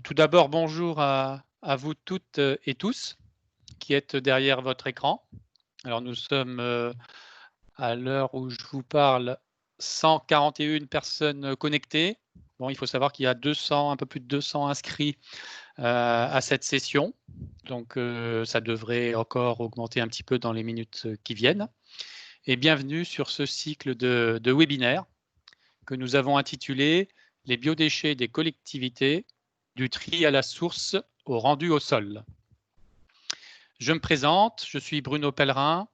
Tout d'abord, bonjour à vous toutes et tous qui êtes derrière votre écran. Alors nous sommes, à l'heure où je vous parle, 141 personnes connectées. Bon, il faut savoir qu'il y a 200, un peu plus de 200 inscrits, à cette session. Donc, ça devrait encore augmenter un petit peu dans les minutes qui viennent. Et bienvenue sur ce cycle de webinaires que nous avons intitulé «Les biodéchets des collectivités, du tri à la source au rendu au sol». Je me présente, je suis Bruno Pellerin,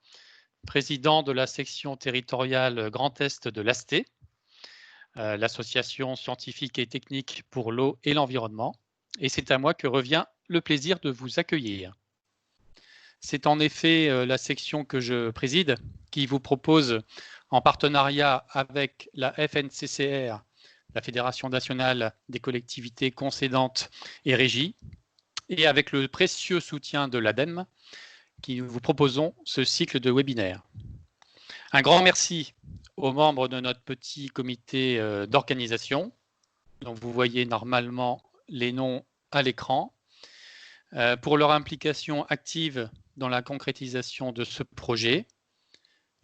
président de la section territoriale Grand Est de l'ASTE, l'association scientifique et technique pour l'eau et l'environnement, et c'est à moi que revient le plaisir de vous accueillir. C'est en effet la section que je préside qui vous propose, en partenariat avec la FNCCR, la Fédération nationale des collectivités concédantes et régies, et avec le précieux soutien de l'ADEME, qui vous proposons ce cycle de webinaires. Un grand merci aux membres de notre petit comité d'organisation, dont vous voyez normalement les noms à l'écran, pour leur implication active dans la concrétisation de ce projet.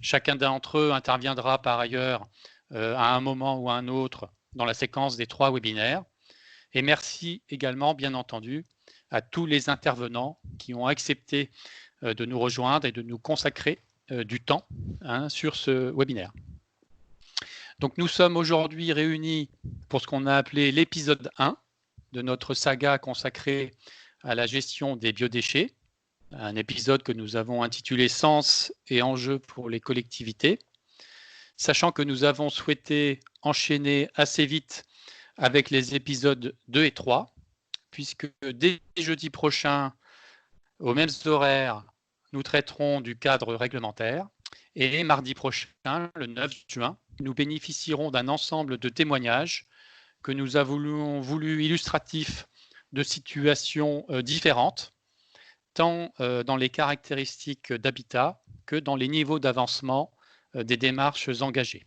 Chacun d'entre eux interviendra par ailleurs à un moment ou à un autre dans la séquence des 3 webinaires. Et merci également, bien entendu, à tous les intervenants qui ont accepté de nous rejoindre et de nous consacrer du temps sur ce webinaire. Donc nous sommes aujourd'hui réunis pour ce qu'on a appelé l'épisode 1 de notre saga consacrée à la gestion des biodéchets, un épisode que nous avons intitulé Sens et enjeux pour les collectivités, sachant que nous avons souhaité enchaîner assez vite avec les épisodes 2 et 3, puisque dès jeudi prochain, aux mêmes horaires, nous traiterons du cadre réglementaire, et mardi prochain, le 9 juin, nous bénéficierons d'un ensemble de témoignages que nous avons voulu illustratifs de situations différentes, tant dans les caractéristiques d'habitat que dans les niveaux d'avancement des démarches engagées.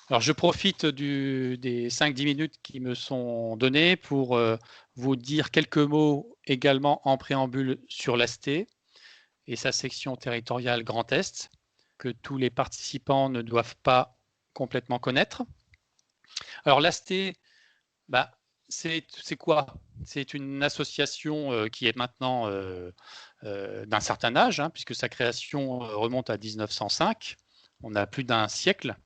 Alors, je profite des 5-10 minutes qui me sont données pour vous dire quelques mots également en préambule sur l'ASTE et sa section territoriale Grand Est, que tous les participants ne doivent pas complètement connaître. Alors, l'ASTE, c'est quoi? C'est une association qui est maintenant d'un certain âge, puisque sa création remonte à 1905. On a plus d'un siècle.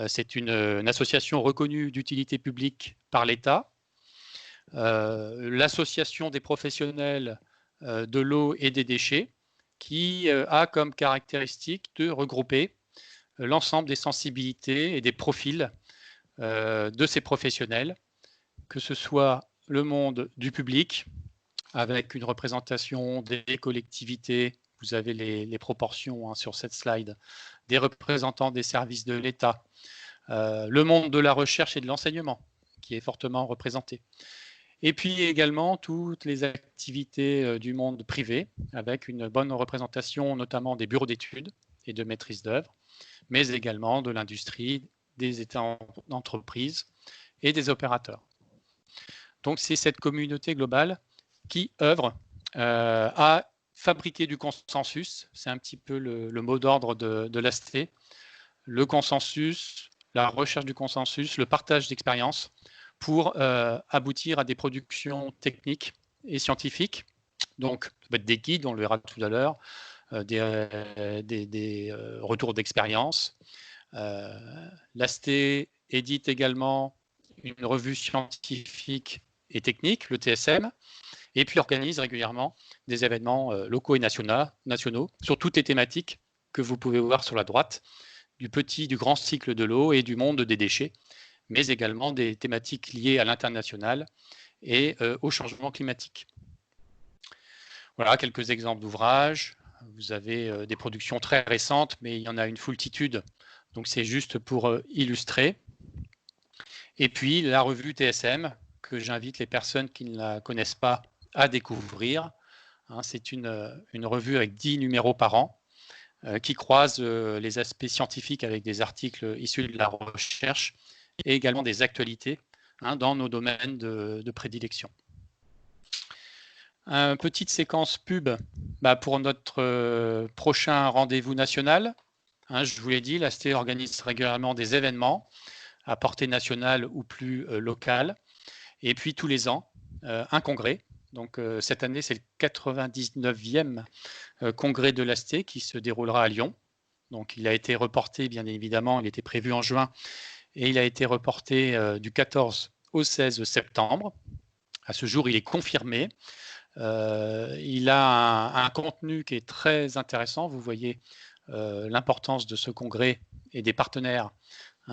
C'est une association reconnue d'utilité publique par l'État. L'association des professionnels de l'eau et des déchets, qui a comme caractéristique de regrouper l'ensemble des sensibilités et des profils de ces professionnels, que ce soit le monde du public, avec une représentation des collectivités, vous avez les proportions sur cette slide, des représentants des services de l'État, le monde de la recherche et de l'enseignement, qui est fortement représenté. Et puis également toutes les activités du monde privé, avec une bonne représentation notamment des bureaux d'études et de maîtrise d'œuvre, mais également de l'industrie, des États d'entreprise et des opérateurs. Donc c'est cette communauté globale qui œuvre à fabriquer du consensus, c'est un petit peu le mot d'ordre de l'ASTE, le consensus, la recherche du consensus, le partage d'expériences pour aboutir à des productions techniques et scientifiques. Donc, ça peut être des guides, on le verra tout à l'heure, des retours d'expérience. L'ASTE édite également une revue scientifique et technique, le TSM, et puis organise régulièrement des événements locaux et nationaux sur toutes les thématiques que vous pouvez voir sur la droite, du grand cycle de l'eau et du monde des déchets, mais également des thématiques liées à l'international et au changement climatique. Voilà quelques exemples d'ouvrages. Vous avez des productions très récentes, mais il y en a une foultitude, donc c'est juste pour illustrer. Et puis la revue TSM, que j'invite les personnes qui ne la connaissent pas à découvrir. C'est une revue avec 10 numéros par an, qui croise les aspects scientifiques avec des articles issus de la recherche et également des actualités dans nos domaines de prédilection. Une petite séquence pub pour notre prochain rendez-vous national. Je vous l'ai dit, l'AST organise régulièrement des événements à portée nationale ou plus locale. Et puis tous les ans, un congrès. Donc cette année, c'est le 99e congrès de l'AST qui se déroulera à Lyon. Donc il a été reporté, bien évidemment, il était prévu en juin et il a été reporté du 14 au 16 septembre. À ce jour, il est confirmé. Il a un contenu qui est très intéressant. Vous voyez l'importance de ce congrès et des partenaires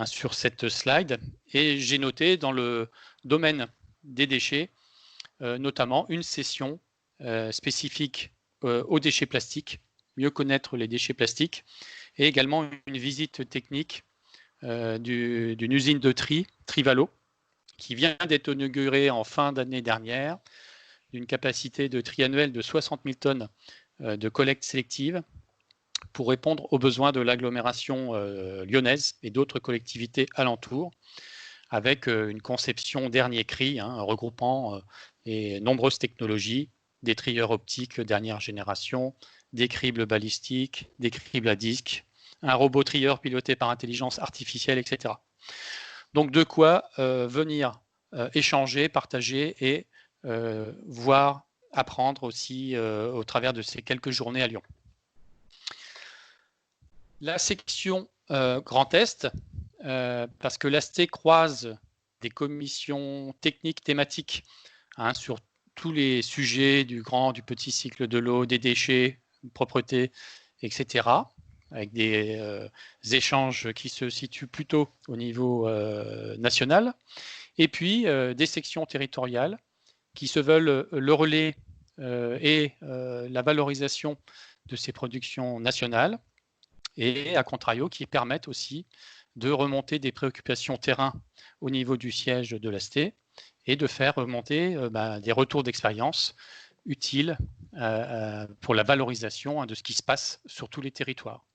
sur cette slide. Et j'ai noté dans le domaine des déchets, notamment une session spécifique aux déchets plastiques, mieux connaître les déchets plastiques, et également une visite technique d'une usine de tri, Trivalo, qui vient d'être inaugurée en fin d'année dernière, d'une capacité de tri annuelle de 60 000 tonnes de collecte sélective pour répondre aux besoins de l'agglomération lyonnaise et d'autres collectivités alentours, avec une conception dernier cri, regroupant les nombreuses technologies, des trieurs optiques dernière génération, des cribles balistiques, des cribles à disque, un robot trieur piloté par intelligence artificielle, etc. Donc de quoi venir échanger, partager et voir, apprendre aussi au travers de ces quelques journées à Lyon. La section Grand Est, parce que l'AST croise des commissions techniques thématiques sur tous les sujets du grand, du petit cycle de l'eau, des déchets, propreté, etc., avec des échanges qui se situent plutôt au niveau national, et puis des sections territoriales qui se veulent le relais et la valorisation de ces productions nationales, et à contrario qui permettent aussi de remonter des préoccupations terrain au niveau du siège de l'AST et de faire remonter des retours d'expérience utiles pour la valorisation de ce qui se passe sur tous les territoires.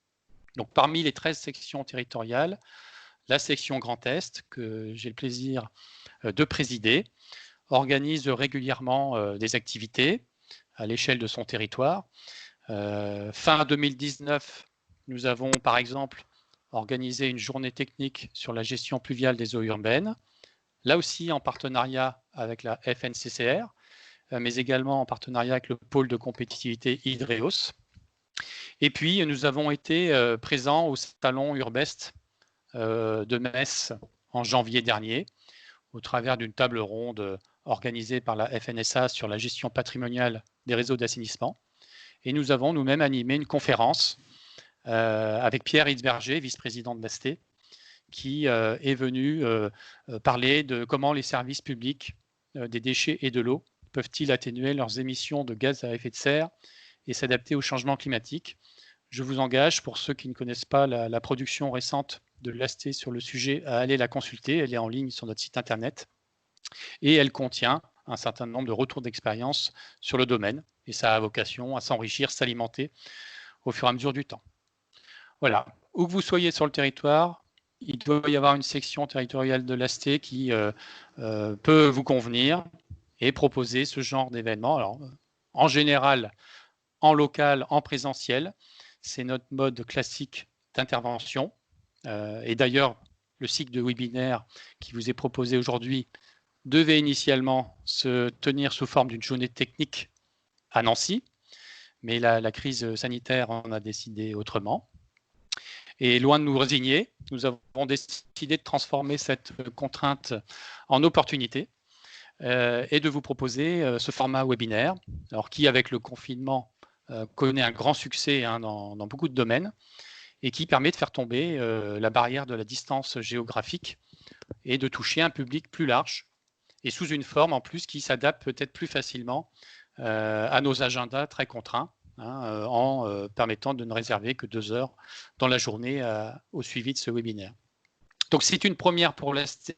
Donc parmi les 13 sections territoriales, la section Grand Est, que j'ai le plaisir de présider, organise régulièrement des activités à l'échelle de son territoire. Fin 2019, nous avons par exemple organisé une journée technique sur la gestion pluviale des eaux urbaines, là aussi en partenariat avec la FNCCR, mais également en partenariat avec le pôle de compétitivité Hydreos. Et puis, nous avons été présents au salon Urbest de Metz en janvier dernier, au travers d'une table ronde organisée par la FNSA sur la gestion patrimoniale des réseaux d'assainissement. Et nous avons nous-mêmes animé une conférence avec Pierre Hitzberger, vice-président de l'AST, qui est venu parler de comment les services publics des déchets et de l'eau peuvent-ils atténuer leurs émissions de gaz à effet de serre et s'adapter au changement climatique. Je vous engage, pour ceux qui ne connaissent pas la production récente de l'AST sur le sujet, à aller la consulter. Elle est en ligne sur notre site internet et elle contient un certain nombre de retours d'expérience sur le domaine, et ça a vocation à s'enrichir, s'alimenter au fur et à mesure du temps. Voilà, où que vous soyez sur le territoire, il doit y avoir une section territoriale de l'AST qui peut vous convenir et proposer ce genre d'événement. Alors, en général, en local, en présentiel, c'est notre mode classique d'intervention. Et d'ailleurs, le cycle de webinaire qui vous est proposé aujourd'hui devait initialement se tenir sous forme d'une journée technique à Nancy, mais la crise sanitaire en a décidé autrement. Et loin de nous résigner, nous avons décidé de transformer cette contrainte en opportunité et de vous proposer ce format webinaire, alors qui, avec le confinement, connaît un grand succès dans beaucoup de domaines et qui permet de faire tomber la barrière de la distance géographique et de toucher un public plus large et sous une forme en plus qui s'adapte peut-être plus facilement à nos agendas très contraints, en permettant de ne réserver que 2 heures dans la journée au suivi de ce webinaire. Donc c'est une première pour l'AST.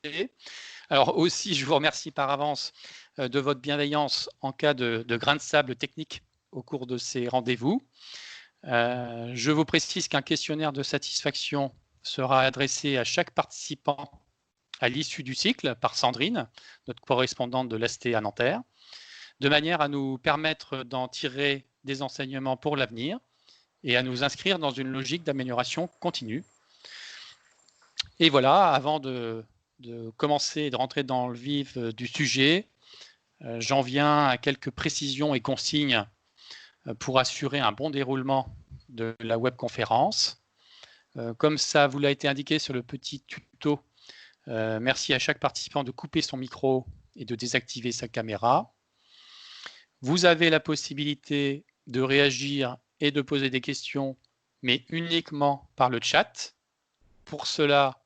Alors aussi, je vous remercie par avance de votre bienveillance en cas de grains de sable technique au cours de ces rendez-vous. Je vous précise qu'un questionnaire de satisfaction sera adressé à chaque participant à l'issue du cycle par Sandrine, notre correspondante de l'AST à Nanterre, de manière à nous permettre d'en tirer des enseignements pour l'avenir et à nous inscrire dans une logique d'amélioration continue. Et voilà, avant de commencer et de rentrer dans le vif du sujet, j'en viens à quelques précisions et consignes pour assurer un bon déroulement de la webconférence. Comme ça vous l'a été indiqué sur le petit tuto, merci à chaque participant de couper son micro et de désactiver sa caméra. Vous avez la possibilité de réagir et de poser des questions, mais uniquement par le chat. Pour cela,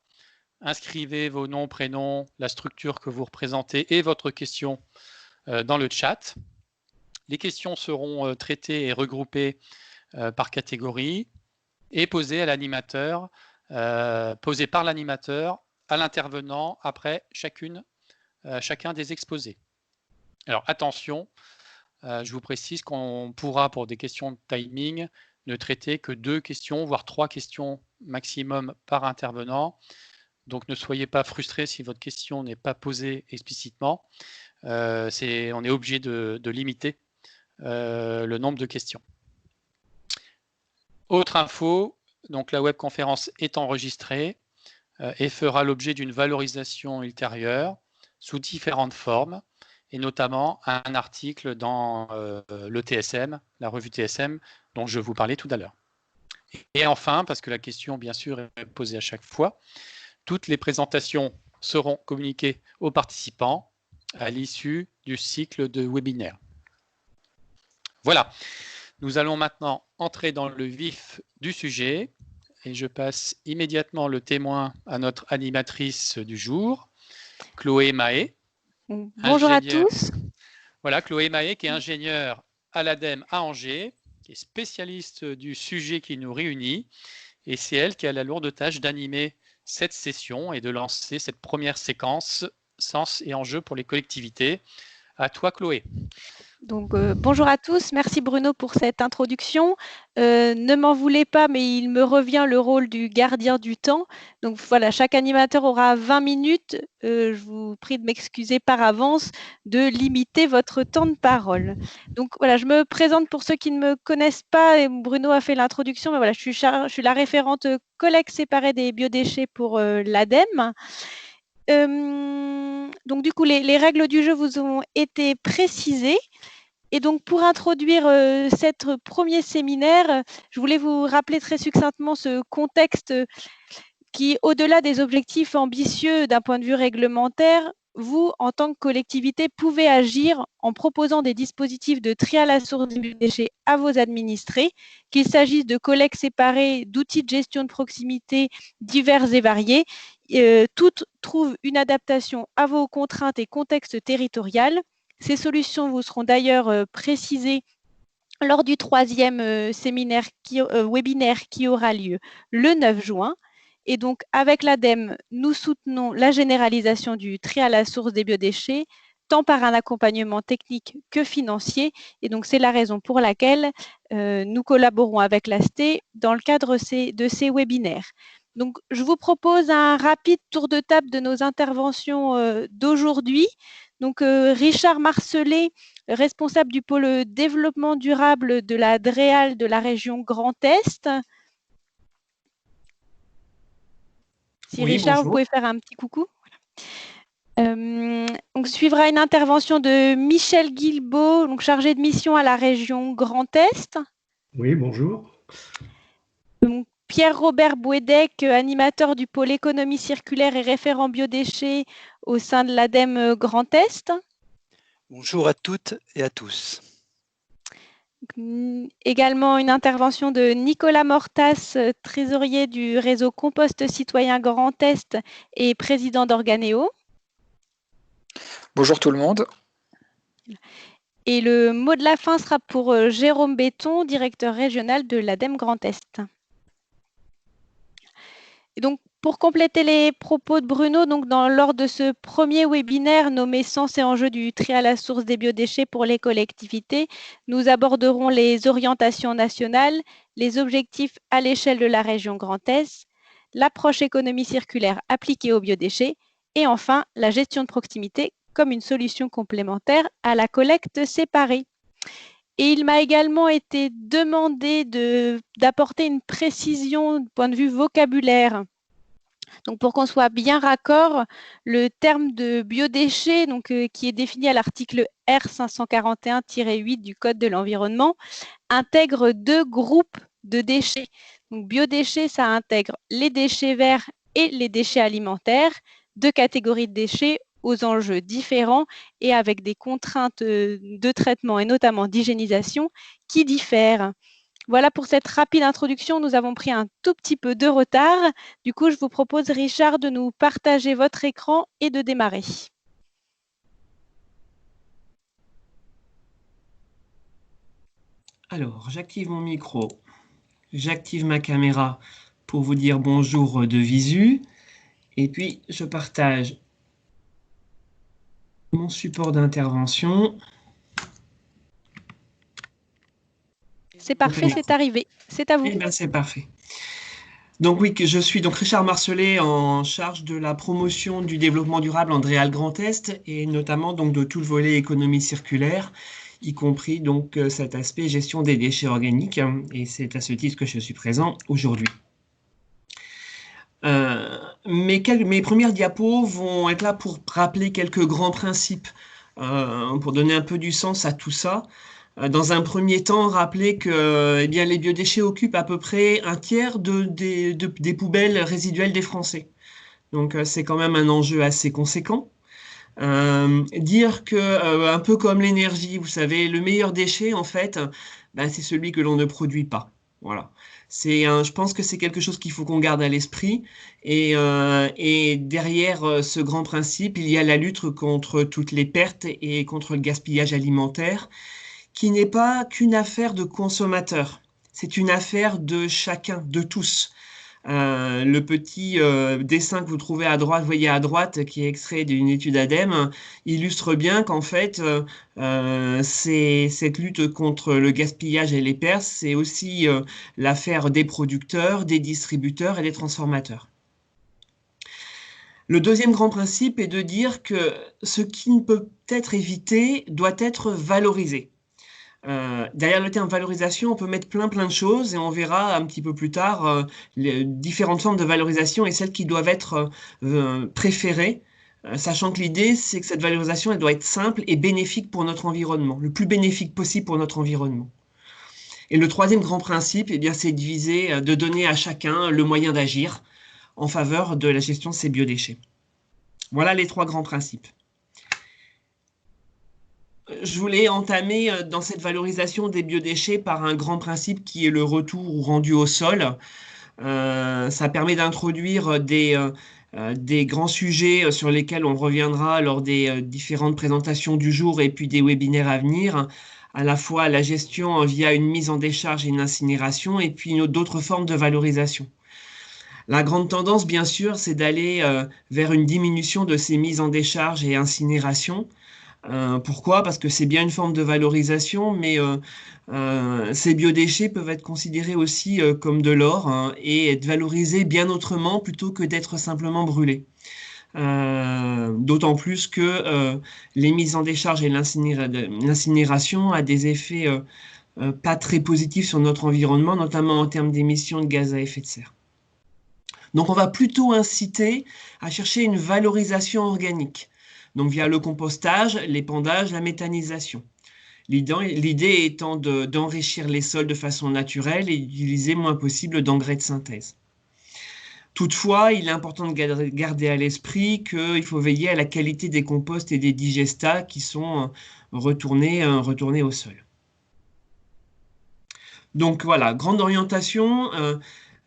inscrivez vos noms, prénoms, la structure que vous représentez et votre question dans le chat. Les questions seront traitées et regroupées par catégorie et posées à l'animateur, posées par l'animateur à l'intervenant après chacun des exposés. Alors attention, je vous précise qu'on pourra, pour des questions de timing, ne traiter que 2 questions, voire 3 questions maximum par intervenant. Donc ne soyez pas frustrés si votre question n'est pas posée explicitement. On est obligé de limiter le nombre de questions. Autre info, donc la webconférence est enregistrée et fera l'objet d'une valorisation ultérieure sous différentes formes, et notamment un article dans le TSM, la revue TSM, dont je vous parlais tout à l'heure. Et enfin, parce que la question, bien sûr, est posée à chaque fois, toutes les présentations seront communiquées aux participants à l'issue du cycle de webinaire. Voilà, nous allons maintenant entrer dans le vif du sujet et je passe immédiatement le témoin à notre animatrice du jour, Chloé Mahé. Bonjour à tous. Voilà, Chloé Mahé qui est ingénieure à l'ADEME à Angers, qui est spécialiste du sujet qui nous réunit, et c'est elle qui a la lourde tâche d'animer cette session et de lancer cette première séquence Sens et enjeux pour les collectivités. À toi, Chloé. Donc, bonjour à tous, merci Bruno pour cette introduction. Ne m'en voulez pas, mais il me revient le rôle du gardien du temps. Donc voilà, chaque animateur aura 20 minutes. Je vous prie de m'excuser par avance de limiter votre temps de parole. Donc voilà, je me présente pour ceux qui ne me connaissent pas. Et Bruno a fait l'introduction, mais voilà, je suis la référente collecte séparée des biodéchets pour l'ADEME. Donc du coup, les règles du jeu vous ont été précisées. Et donc, pour introduire cet premier séminaire, je voulais vous rappeler très succinctement ce contexte qui, au-delà des objectifs ambitieux d'un point de vue réglementaire, vous, en tant que collectivité, pouvez agir en proposant des dispositifs de tri à la source des déchets à vos administrés, qu'il s'agisse de collectes séparées, d'outils de gestion de proximité divers et variés. Toutes trouvent une adaptation à vos contraintes et contextes territoriaux. Ces solutions vous seront d'ailleurs précisées lors du 3e webinaire qui aura lieu le 9 juin. Et donc, avec l'ADEME, nous soutenons la généralisation du tri à la source des biodéchets, tant par un accompagnement technique que financier. Et donc, c'est la raison pour laquelle nous collaborons avec l'AST dans le cadre de ces webinaires. Donc, je vous propose un rapide tour de table de nos interventions d'aujourd'hui. Donc, Richard Marcelet, responsable du pôle développement durable de la DREAL de la région Grand Est. Si oui, Richard, bonjour. Vous pouvez faire un petit coucou. Donc, suivra une intervention de Michel Guilbault, donc chargé de mission à la région Grand Est. Oui, bonjour. Donc, Pierre-Robert Bouédec, animateur du pôle économie circulaire et référent biodéchets au sein de l'ADEME Grand Est. Bonjour à toutes et à tous. Également une intervention de Nicolas Mortas, trésorier du réseau Compost Citoyen Grand Est et président d'Organéo. Bonjour tout le monde. Et le mot de la fin sera pour Jérôme Béton, directeur régional de l'ADEME Grand Est. Et donc, pour compléter les propos de Bruno, donc lors de ce premier webinaire nommé Sens et enjeux du tri à la source des biodéchets pour les collectivités, nous aborderons les orientations nationales, les objectifs à l'échelle de la région Grand Est, l'approche économie circulaire appliquée aux biodéchets Et enfin, la gestion de proximité comme une solution complémentaire à la collecte séparée. Et il m'a également été demandé d'apporter une précision du point de vue vocabulaire. Donc, pour qu'on soit bien raccord, le terme de biodéchet, qui est défini à l'article R541-8 du Code de l'environnement, intègre 2 groupes de déchets. Donc, biodéchets, ça intègre les déchets verts et les déchets alimentaires, 2 catégories de déchets aux enjeux différents et avec des contraintes de traitement et notamment d'hygiénisation qui diffèrent. Voilà pour cette rapide introduction. Nous avons pris un tout petit peu de retard. Du coup, je vous propose, Richard, de nous partager votre écran et de démarrer. Alors, j'active mon micro, j'active ma caméra pour vous dire bonjour de visu, et puis je partage mon support d'intervention. C'est parfait, c'est arrivé. C'est à vous. Eh bien, c'est parfait. Donc oui, je suis donc Richard Marcelet, en charge de la promotion du développement durable en DREAL Grand Est, et notamment donc de tout le volet économie circulaire, y compris donc cet aspect gestion des déchets organiques, et c'est à ce titre que je suis présent aujourd'hui. Mes premières diapos vont être là pour rappeler quelques grands principes, pour donner un peu du sens à tout ça. Dans un premier temps, rappeler que les biodéchets occupent à peu près un tiers des poubelles résiduelles des Français. Donc c'est quand même un enjeu assez conséquent. Dire que, un peu comme l'énergie, vous savez, le meilleur déchet, en fait, c'est celui que l'on ne produit pas. Voilà. Je pense que c'est quelque chose qu'il faut qu'on garde à l'esprit. Et derrière ce grand principe, il y a la lutte contre toutes les pertes et contre le gaspillage alimentaire, qui n'est pas qu'une affaire de consommateurs. C'est une affaire de chacun, de tous. Le petit dessin que vous trouvez à droite, vous voyez à droite, qui est extrait d'une étude ADEME, illustre bien qu'en fait, cette lutte contre le gaspillage et les pertes, c'est aussi l'affaire des producteurs, des distributeurs et des transformateurs. Le deuxième grand principe est de dire que ce qui ne peut être évité doit être valorisé. Derrière le terme valorisation, on peut mettre plein de choses et on verra un petit peu plus tard les différentes formes de valorisation et celles qui doivent être préférées, sachant que l'idée, c'est que cette valorisation, elle doit être simple et bénéfique pour notre environnement, le plus bénéfique possible pour notre environnement. Et le troisième grand principe, c'est de donner à chacun le moyen d'agir en faveur de la gestion de ces biodéchets. Voilà les 3 grands principes. Je voulais entamer dans cette valorisation des biodéchets par un grand principe qui est le retour ou rendu au sol. Ça permet d'introduire des grands sujets sur lesquels on reviendra lors des différentes présentations du jour et puis des webinaires à venir, à la fois la gestion via une mise en décharge et une incinération et puis d'autres formes de valorisation. La grande tendance, bien sûr, c'est d'aller vers une diminution de ces mises en décharge et incinération. Pourquoi? Parce que c'est bien une forme de valorisation, mais ces biodéchets peuvent être considérés aussi comme de l'or et être valorisés bien autrement plutôt que d'être simplement brûlés. D'autant plus que les mises en décharge et l'incinération a des effets pas très positifs sur notre environnement, notamment en termes d'émissions de gaz à effet de serre. Donc on va plutôt inciter à chercher une valorisation organique. Donc via le compostage, l'épandage, la méthanisation. L'idée étant d'enrichir les sols de façon naturelle et d'utiliser le moins possible d'engrais de synthèse. Toutefois, il est important de garder à l'esprit qu'il faut veiller à la qualité des composts et des digestats qui sont retournés au sol. Donc voilà, grande orientation.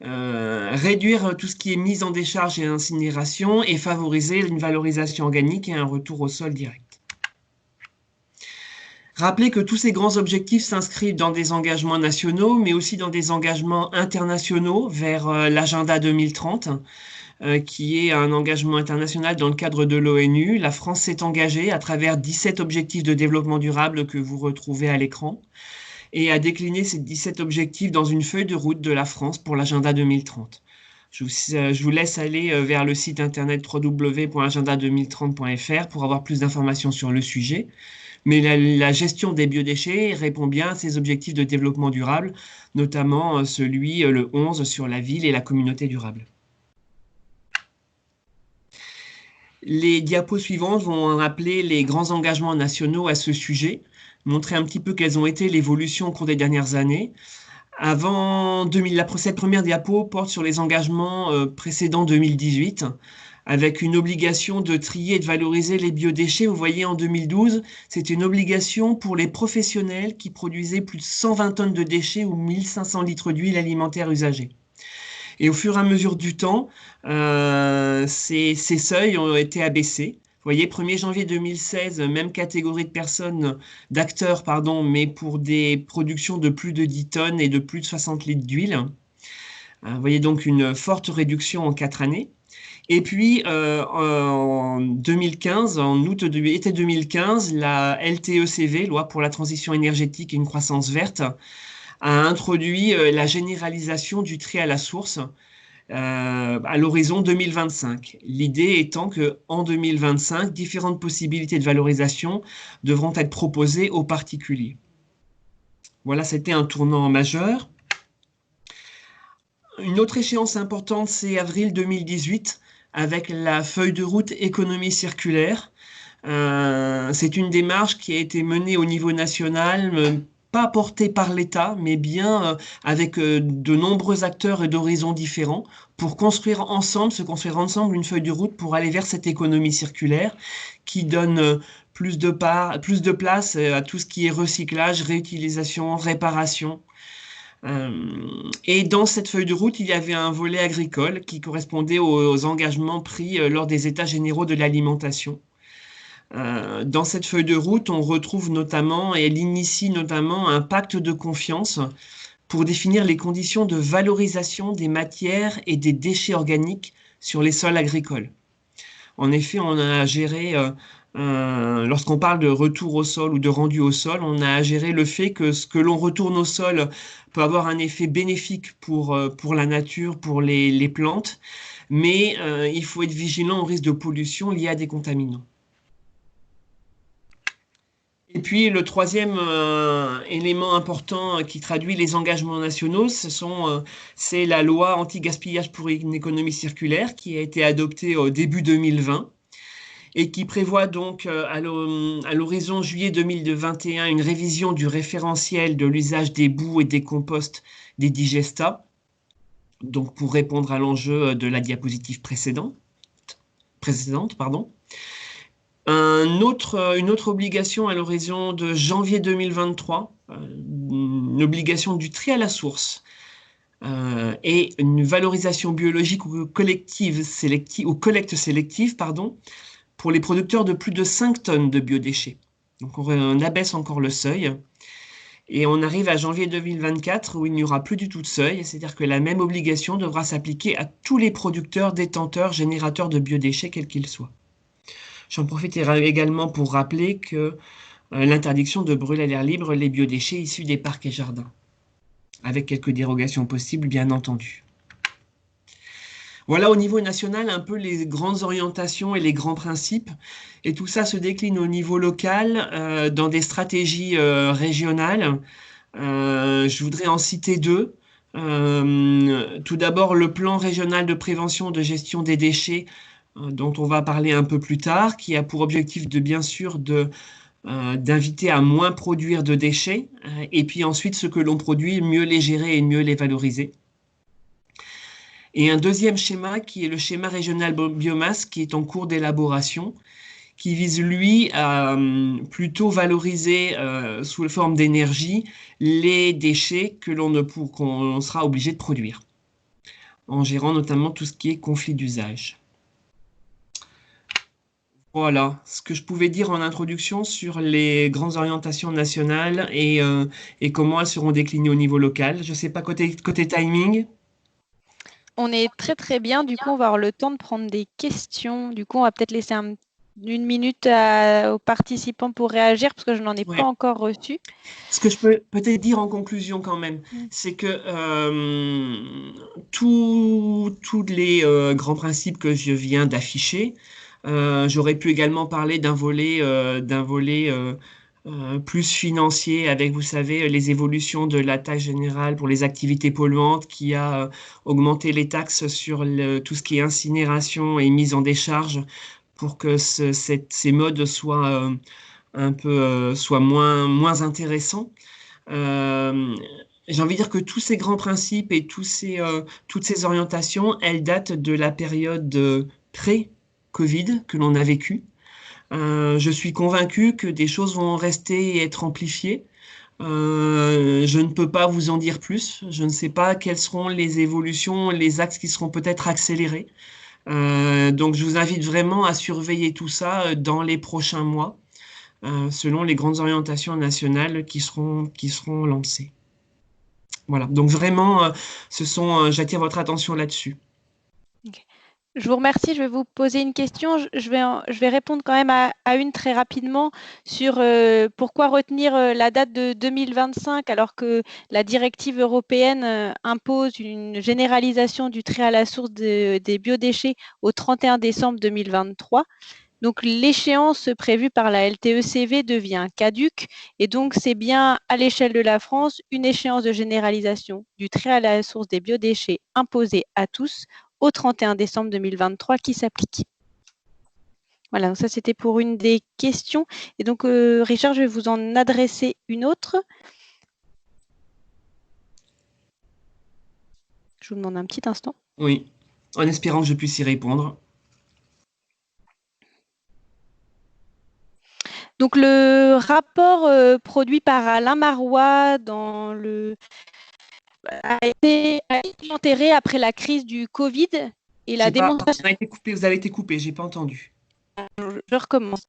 Réduire tout ce qui est mise en décharge et incinération et favoriser une valorisation organique et un retour au sol direct. Rappelez que tous ces grands objectifs s'inscrivent dans des engagements nationaux, mais aussi dans des engagements internationaux vers l'agenda 2030, qui est un engagement international dans le cadre de l'ONU. La France s'est engagée à travers 17 objectifs de développement durable que vous retrouvez à l'écran, et à décliner ces 17 objectifs dans une feuille de route de la France pour l'agenda 2030. Je vous laisse aller vers le site internet www.agenda2030.fr pour avoir plus d'informations sur le sujet. Mais la gestion des biodéchets répond bien à ces objectifs de développement durable, notamment celui, le 11, sur la ville et la communauté durable. Les diapos suivantes vont rappeler les grands engagements nationaux à ce sujet, montrer un petit peu quelles ont été l'évolution au cours des dernières années. Avant 2000, cette première diapo porte sur les engagements précédents 2018, avec une obligation de trier et de valoriser les biodéchets. Vous voyez, en 2012, c'était une obligation pour les professionnels qui produisaient plus de 120 tonnes de déchets ou 1500 litres d'huile alimentaire usagée. Et au fur et à mesure du temps, ces seuils ont été abaissés. Vous voyez, 1er janvier 2016, même catégorie de personnes, d'acteurs, pardon, mais pour des productions de plus de 10 tonnes et de plus de 60 litres d'huile. Vous voyez donc une forte réduction en 4 années. Et puis, en 2015, en été 2015, la LTECV, Loi pour la transition énergétique et une croissance verte, a introduit la généralisation du tri à la source à l'horizon 2025. L'idée étant qu'en 2025, différentes possibilités de valorisation devront être proposées aux particuliers. Voilà, c'était un tournant majeur. Une autre échéance importante, c'est avril 2018, avec la feuille de route économie circulaire. C'est une démarche qui a été menée au niveau national, pas portée par l'État, mais bien avec de nombreux acteurs et d'horizons différents, pour se construire ensemble une feuille de route pour aller vers cette économie circulaire qui donne plus de place à tout ce qui est recyclage, réutilisation, réparation. Et dans cette feuille de route, il y avait un volet agricole qui correspondait aux engagements pris lors des États généraux de l'alimentation. Dans cette feuille de route, on retrouve notamment, et elle initie notamment, un pacte de confiance pour définir les conditions de valorisation des matières et des déchets organiques sur les sols agricoles. En effet, on a géré, lorsqu'on parle de retour au sol ou de rendu au sol, on a géré le fait que ce que l'on retourne au sol peut avoir un effet bénéfique pour la nature, pour les plantes, mais il faut être vigilant au risque de pollution lié à des contaminants. Et puis le troisième élément important qui traduit les engagements nationaux, c'est la loi anti-gaspillage pour une économie circulaire qui a été adoptée au début 2020 et qui prévoit donc à l'horizon juillet 2021 une révision du référentiel de l'usage des boues et des composts des digestats, donc pour répondre à l'enjeu de la diapositive précédente. Une autre obligation à l'horizon de janvier 2023, une obligation du tri à la source et une valorisation biologique ou collecte sélective, pour les producteurs de plus de 5 tonnes de biodéchets. Donc on abaisse encore le seuil et on arrive à janvier 2024 où il n'y aura plus du tout de seuil, c'est-à-dire que la même obligation devra s'appliquer à tous les producteurs, détenteurs, générateurs de biodéchets, quels qu'ils soient. J'en profite également pour rappeler que l'interdiction de brûler à l'air libre les biodéchets issus des parcs et jardins, avec quelques dérogations possibles, bien entendu. Voilà au niveau national un peu les grandes orientations et les grands principes. Et tout ça se décline au niveau local dans des stratégies régionales. Je voudrais en citer deux. Tout d'abord, le plan régional de prévention de gestion des déchets dont on va parler un peu plus tard, qui a pour objectif bien sûr d'inviter à moins produire de déchets, et puis ensuite ce que l'on produit, mieux les gérer et mieux les valoriser. Et un deuxième schéma qui est le schéma régional biomasse qui est en cours d'élaboration, qui vise lui à plutôt valoriser sous la forme d'énergie les déchets qu'on sera obligé de produire, en gérant notamment tout ce qui est conflit d'usage. Voilà ce que je pouvais dire en introduction sur les grandes orientations nationales et comment elles seront déclinées au niveau local. Je ne sais pas, côté timing. On est très très bien. Du coup, on va avoir le temps de prendre des questions. Du coup, on va peut-être laisser un une minute aux participants pour réagir, parce que je n'en ai Ouais. pas encore reçu. Ce que je peux peut-être dire en conclusion quand même, c'est que tous les grands principes que je viens d'afficher, j'aurais pu également parler d'un volet, plus financier avec, vous savez, les évolutions de la taxe générale pour les activités polluantes qui a augmenté les taxes sur tout ce qui est incinération et mise en décharge pour que ces modes soient soient moins intéressants. Euh, j'ai envie de dire que tous ces grands principes et toutes ces orientations, elles datent de la période pré-Covid que l'on a vécue. Je suis convaincu que des choses vont rester et être amplifiées. Je ne peux pas vous en dire plus. Je ne sais pas quelles seront les évolutions, les axes qui seront peut-être accélérés. Donc je vous invite vraiment à surveiller tout ça dans les prochains mois, selon les grandes orientations nationales qui seront lancées. Voilà, donc vraiment, j'attire votre attention là-dessus. Okay. Je vous remercie. Je vais vous poser une question. Je vais répondre quand même à une très rapidement sur pourquoi retenir la date de 2025 alors que la directive européenne impose une généralisation du tri à la source des biodéchets au 31 décembre 2023. Donc, l'échéance prévue par la LTECV devient caduque et donc c'est bien à l'échelle de la France une échéance de généralisation du tri à la source des biodéchets imposée à tous au 31 décembre 2023 qui s'applique. Voilà, donc ça c'était pour une des questions. Et donc, Richard, je vais vous en adresser une autre. Je vous demande un petit instant. Oui, en espérant que je puisse y répondre. Donc, le rapport produit par Alain Marois a été enterré après la crise du Covid et la démonstration. Vous avez été coupé, j'ai pas entendu. Je recommence.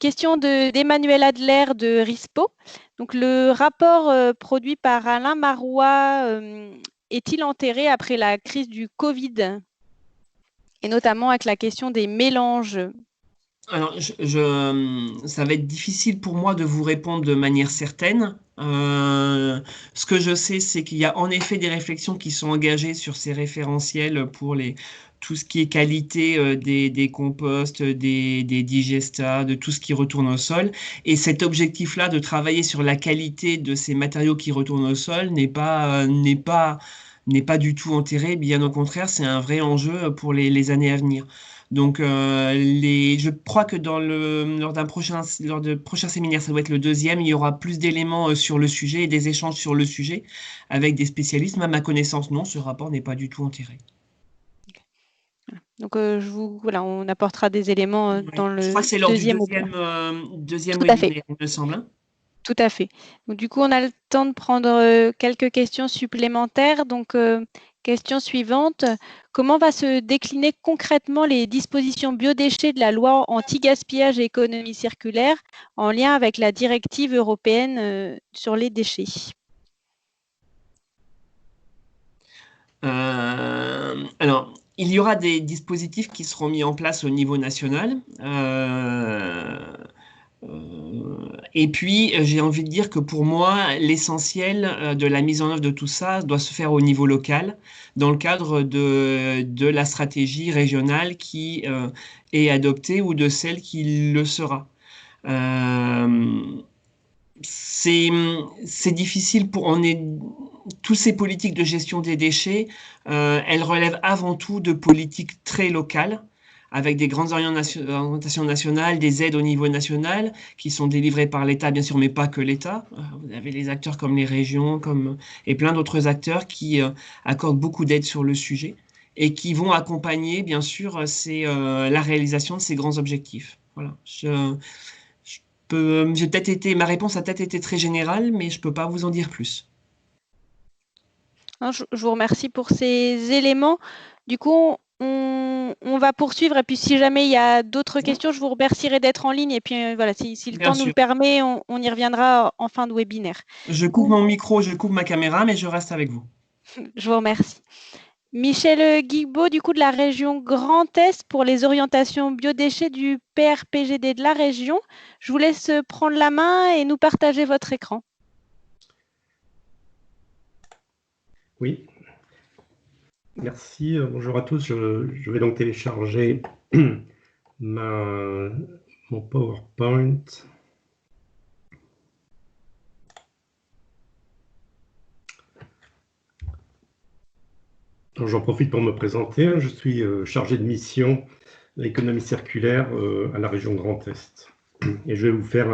Question d'Emmanuel Adler de RISPO. Donc, le rapport produit par Alain Marois est-il enterré après la crise du Covid et notamment avec la question des mélanges? Alors, ça va être difficile pour moi de vous répondre de manière certaine. Ce que je sais, c'est qu'il y a en effet des réflexions qui sont engagées sur ces référentiels pour tout ce qui est qualité des composts, des digestats, de tout ce qui retourne au sol. Et cet objectif-là de travailler sur la qualité de ces matériaux qui retournent au sol n'est pas du tout enterré. Bien au contraire, c'est un vrai enjeu pour les années à venir. Donc, je crois que lors de prochain séminaire, ça doit être le deuxième, il y aura plus d'éléments sur le sujet et des échanges sur le sujet avec des spécialistes. Mais à ma connaissance, non, ce rapport n'est pas du tout enterré. Donc, voilà, on apportera des éléments dans le Je crois que c'est lors du deuxième webinaire, il me semble. Hein. Tout à fait. Donc, du coup, on a le temps de prendre quelques questions supplémentaires. Donc, question suivante. Comment va se décliner concrètement les dispositions biodéchets de la loi anti-gaspillage et économie circulaire en lien avec la directive européenne sur les déchets? Alors, il y aura des dispositifs qui seront mis en place au niveau national. Et puis, j'ai envie de dire que pour moi, l'essentiel de la mise en œuvre de tout ça doit se faire au niveau local, dans le cadre de la stratégie régionale qui est adoptée ou de celle qui le sera. C'est difficile tous ces politiques de gestion des déchets, elles relèvent avant tout de politiques très locales, avec des grandes orientations nationales, des aides au niveau national qui sont délivrées par l'État, bien sûr, mais pas que l'État. Vous avez les acteurs comme les régions et plein d'autres acteurs qui accordent beaucoup d'aides sur le sujet et qui vont accompagner, bien sûr, la réalisation de ces grands objectifs. Voilà. Ma réponse a peut-être été très générale, mais je ne peux pas vous en dire plus. Je vous remercie pour ces éléments. Du coup, on va poursuivre. Et puis, si jamais il y a d'autres questions, je vous remercierai d'être en ligne. Et puis, voilà, si le temps nous le permet, on y reviendra en fin de webinaire. Je coupe mon micro, je coupe ma caméra, mais je reste avec vous. Je vous remercie. Michel Guibaud, du coup, de la région Grand Est pour les orientations biodéchets du PRPGD de la région. Je vous laisse prendre la main et nous partager votre écran. Oui, merci. Bonjour à tous. Je vais donc télécharger mon PowerPoint. J'en profite pour me présenter. Je suis chargé de mission économie circulaire à la région Grand Est. Et je vais vous faire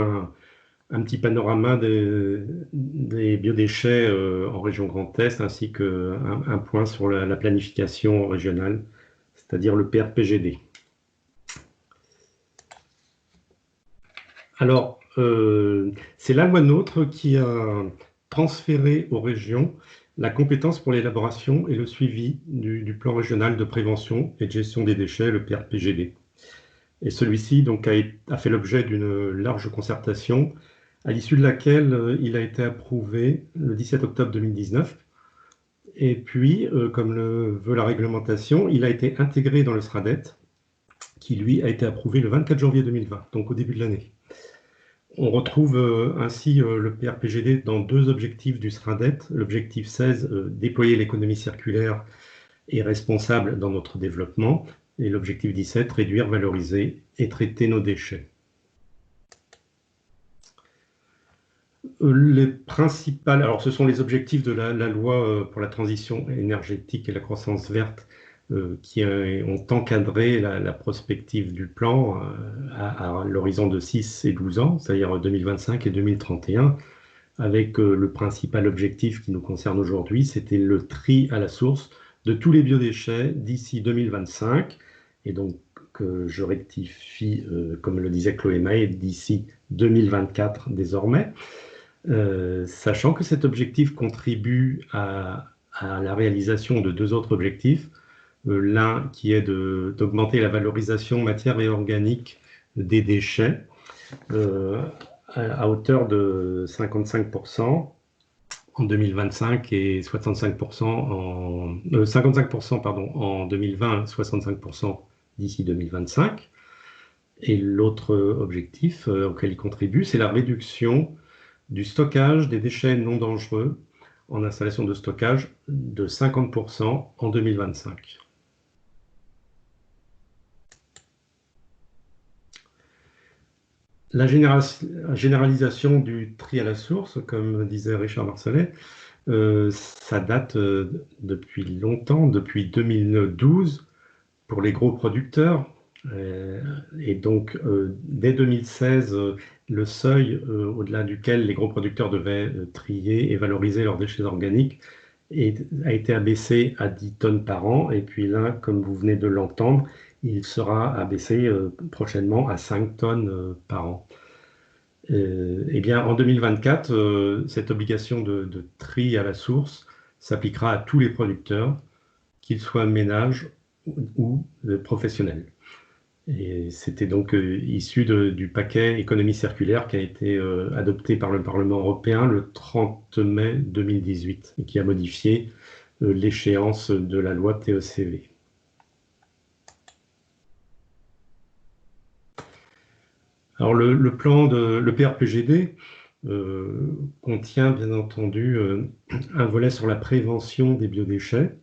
un petit panorama des biodéchets en région Grand Est, ainsi qu'un point sur la planification régionale, c'est-à-dire le PRPGD. Alors, c'est la loi NOTRe qui a transféré aux régions la compétence pour l'élaboration et le suivi du plan régional de prévention et de gestion des déchets, le PRPGD. Et celui-ci donc a fait l'objet d'une large concertation, à l'issue de laquelle il a été approuvé le 17 octobre 2019. Et puis, comme le veut la réglementation, il a été intégré dans le SRADET, qui lui a été approuvé le 24 janvier 2020, donc au début de l'année. On retrouve ainsi le PRPGD dans deux objectifs du SRADET. L'objectif 16, déployer l'économie circulaire et responsable dans notre développement. Et l'objectif 17, réduire, valoriser et traiter nos déchets. Les principales, alors ce sont les objectifs de la loi pour la transition énergétique et la croissance verte qui ont encadré la prospective du plan à l'horizon de 6 et 12 ans, c'est-à-dire 2025 et 2031, avec le principal objectif qui nous concerne aujourd'hui, c'était le tri à la source de tous les biodéchets d'ici 2025, et donc je rectifie, comme le disait Chloé May, d'ici 2024 désormais, sachant que cet objectif contribue à la réalisation de deux autres objectifs. L'un qui est d'augmenter la valorisation matière et organique des déchets à hauteur de 55% en 2025 et 65% en 2020, 65% d'ici 2025. Et l'autre objectif auquel il contribue, c'est la réduction du stockage des déchets non dangereux en installation de stockage de 50% en 2025. La généralisation du tri à la source, comme disait Richard Marcellet, ça date depuis longtemps, depuis 2012, pour les gros producteurs. Et donc, dès 2016, le seuil au-delà duquel les gros producteurs devaient trier et valoriser leurs déchets organiques a été abaissé à 10 tonnes par an. Et puis là, comme vous venez de l'entendre, il sera abaissé prochainement à 5 tonnes par an. Eh bien, en 2024, cette obligation de tri à la source s'appliquera à tous les producteurs, qu'ils soient ménages ou professionnels. Et c'était donc issu du paquet économie circulaire qui a été adopté par le Parlement européen le 30 mai 2018 et qui a modifié l'échéance de la loi TECV. Alors le plan le PRPGD contient bien entendu un volet sur la prévention des biodéchets,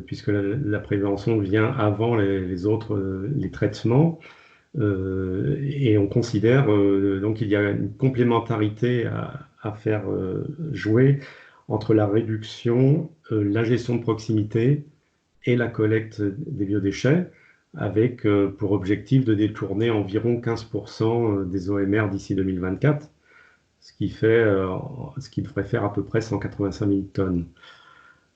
puisque la prévention vient avant les autres, les traitements, et on considère donc qu'il y a une complémentarité à faire jouer entre la réduction, la gestion de proximité et la collecte des biodéchets, avec pour objectif de détourner environ 15% des OMR d'ici 2024, ce qui devrait faire à peu près 185 000 tonnes.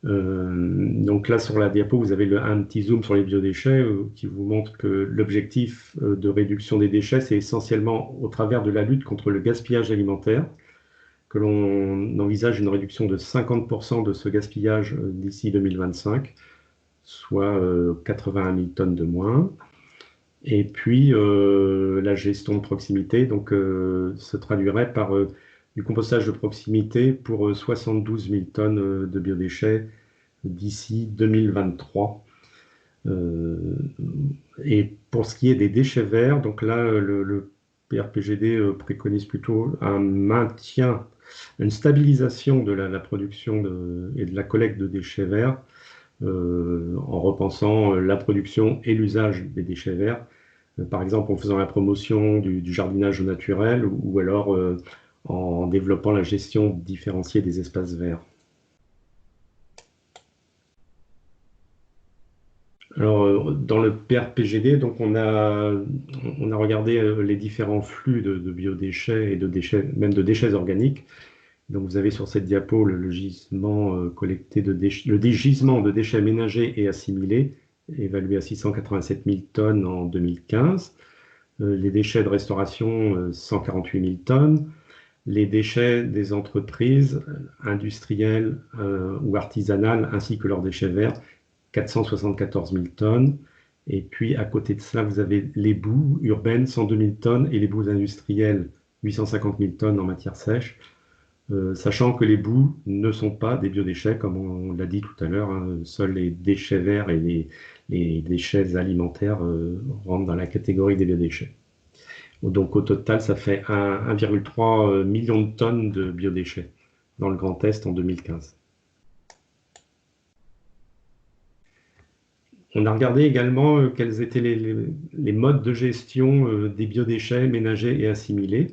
Donc là, sur la diapo, vous avez un petit zoom sur les biodéchets qui vous montre que l'objectif de réduction des déchets, c'est essentiellement au travers de la lutte contre le gaspillage alimentaire, que l'on envisage une réduction de 50% de ce gaspillage d'ici 2025, soit 81 000 tonnes de moins. Et puis, la gestion de proximité donc, se traduirait par du compostage de proximité pour 72 000 tonnes de biodéchets d'ici 2023. Et pour ce qui est des déchets verts, donc là, le PRPGD préconise plutôt un maintien, une stabilisation de la production et de la collecte de déchets verts, en repensant la production et l'usage des déchets verts, par exemple en faisant la promotion du jardinage au naturel ou alors en développant la gestion différenciée des espaces verts. Alors, dans le PRPGD, donc on a regardé les différents flux de biodéchets et de déchets, même de déchets organiques. Donc, vous avez sur cette diapo le gisement collecté le gisement de déchets ménagers et assimilés, évalué à 687 000 tonnes en 2015. Les déchets de restauration, 148 000 tonnes. Les déchets des entreprises industrielles ou artisanales, ainsi que leurs déchets verts, 474 000 tonnes. Et puis, à côté de cela, vous avez les boues urbaines, 102 000 tonnes, et les boues industrielles, 850 000 tonnes en matière sèche. Sachant que les boues ne sont pas des biodéchets, comme on l'a dit tout à l'heure, hein. Seuls les déchets verts et les déchets alimentaires rentrent dans la catégorie des biodéchets. Donc, au total, ça fait 1,3 million de tonnes de biodéchets dans le Grand Est en 2015. On a regardé également quels étaient les modes de gestion des biodéchets ménagers et assimilés.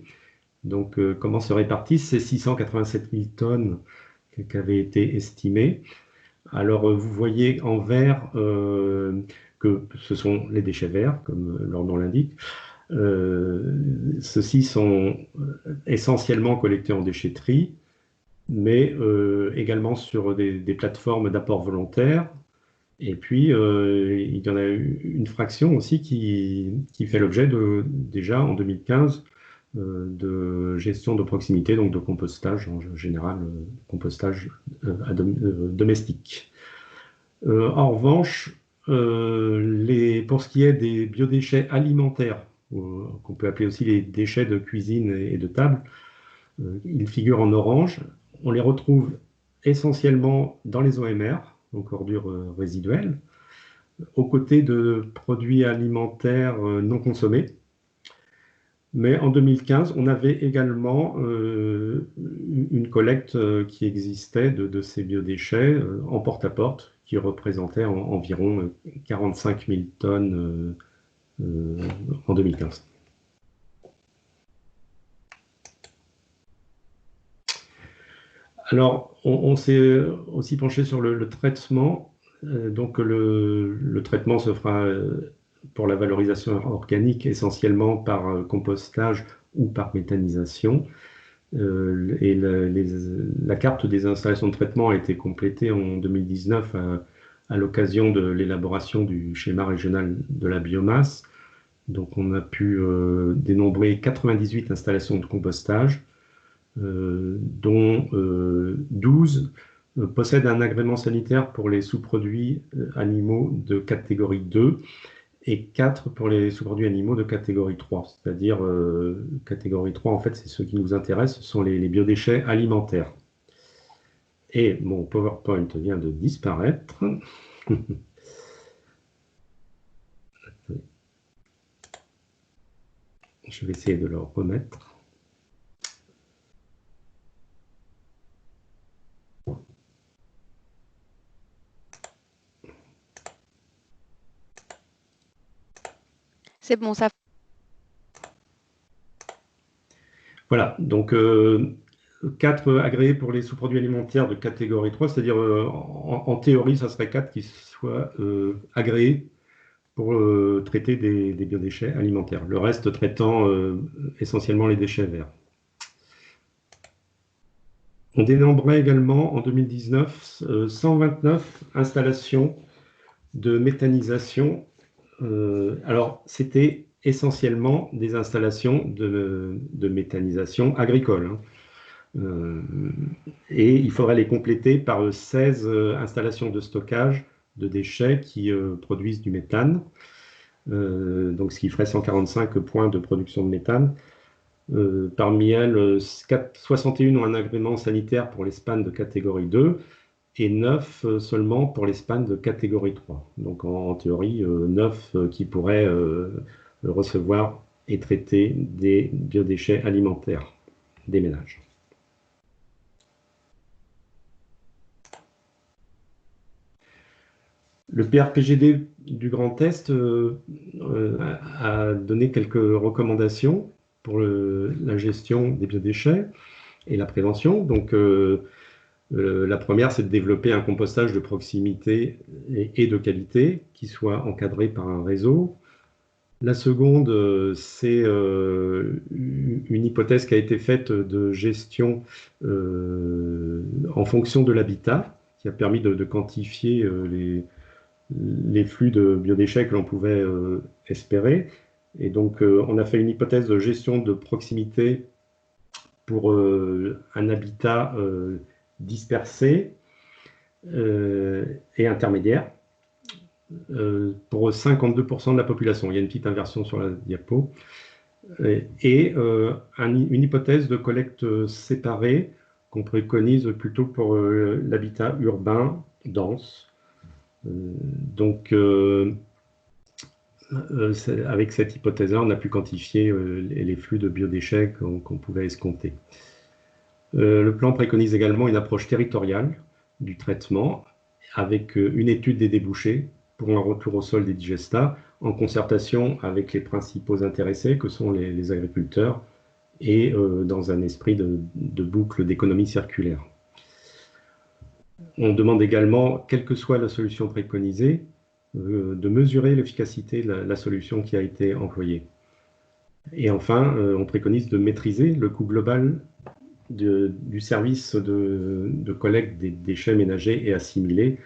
Donc, comment se répartissent ces 687 000 tonnes qui avaient été estimées. Alors, vous voyez en vert que ce sont les déchets verts, comme leur nom l'indique. Ceux-ci sont essentiellement collectés en déchetterie, mais également sur des plateformes d'apport volontaire. Et puis, il y en a une fraction aussi qui fait l'objet déjà en 2015 de gestion de proximité, donc de compostage en général, compostage domestique. En revanche, pour ce qui est des biodéchets alimentaires, qu'on peut appeler aussi les déchets de cuisine et de table, ils figurent en orange. On les retrouve essentiellement dans les OMR, donc ordures résiduelles, aux côtés de produits alimentaires non consommés. Mais en 2015, on avait également une collecte qui existait de ces biodéchets en porte-à-porte, qui représentait environ 45 000 tonnes en 2015. Alors, on s'est aussi penché sur le traitement. Donc, le traitement se fera pour la valorisation organique essentiellement par compostage ou par méthanisation. Et la carte des installations de traitement a été complétée en 2019 à l'occasion de l'élaboration du schéma régional de la biomasse. Donc, on a pu dénombrer 98 installations de compostage, dont 12 possèdent un agrément sanitaire pour les sous-produits animaux de catégorie 2 et 4 pour les sous-produits animaux de catégorie 3. C'est-à-dire, catégorie 3, en fait, c'est ceux qui nous intéressent, ce sont les biodéchets alimentaires. Et mon PowerPoint vient de disparaître. Je vais essayer de le remettre. C'est bon, ça. Voilà, donc 4 agréés pour les sous-produits alimentaires de catégorie 3, c'est-à-dire en théorie, ça serait 4 qui soient agréés pour traiter des biodéchets alimentaires. Le reste traitant essentiellement les déchets verts. On dénombrait également en 2019 129 installations de méthanisation. Alors, c'était essentiellement des installations de méthanisation agricole. Et il faudrait les compléter par 16 installations de stockage de déchets qui produisent du méthane. Donc, ce qui ferait 145 points de production de méthane. Parmi elles, 61 ont un agrément sanitaire pour les SPAN de catégorie 2 et 9 seulement pour les SPAN de catégorie 3. Donc en théorie, 9 qui pourraient recevoir et traiter des biodéchets alimentaires des ménages. Le PRPGD du Grand Est a donné quelques recommandations pour la gestion des biodéchets et la prévention. Donc, la première, c'est de développer un compostage de proximité et de qualité qui soit encadré par un réseau. La seconde, c'est une hypothèse qui a été faite de gestion en fonction de l'habitat, qui a permis de quantifier les flux de biodéchets que l'on pouvait espérer. Et donc, on a fait une hypothèse de gestion de proximité pour un habitat dispersé et intermédiaire pour 52% de la population. Il y a une petite inversion sur la diapo. Et une hypothèse de collecte séparée qu'on préconise plutôt pour l'habitat urbain dense. Donc, avec cette hypothèse-là, on a pu quantifier les flux de biodéchets qu'on pouvait escompter. Le plan préconise également une approche territoriale du traitement avec une étude des débouchés pour un retour au sol des digestats en concertation avec les principaux intéressés que sont les agriculteurs et dans un esprit de boucle d'économie circulaire. On demande également, quelle que soit la solution préconisée, de mesurer l'efficacité de la solution qui a été employée. Et enfin, on préconise de maîtriser le coût global du service de collecte des déchets ménagers et assimilés,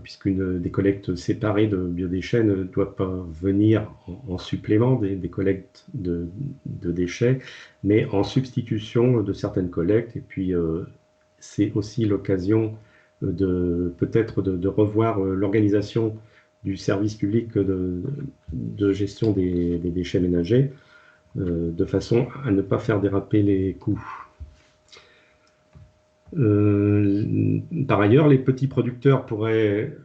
puisqu'une des collectes séparées de biodéchets ne doit pas venir en supplément des collectes de déchets, mais en substitution de certaines collectes. Et puis, c'est aussi l'occasion peut-être de revoir l'organisation du service public de gestion des déchets ménagers, de façon à ne pas faire déraper les coûts. Par ailleurs, les petits producteurs pourraient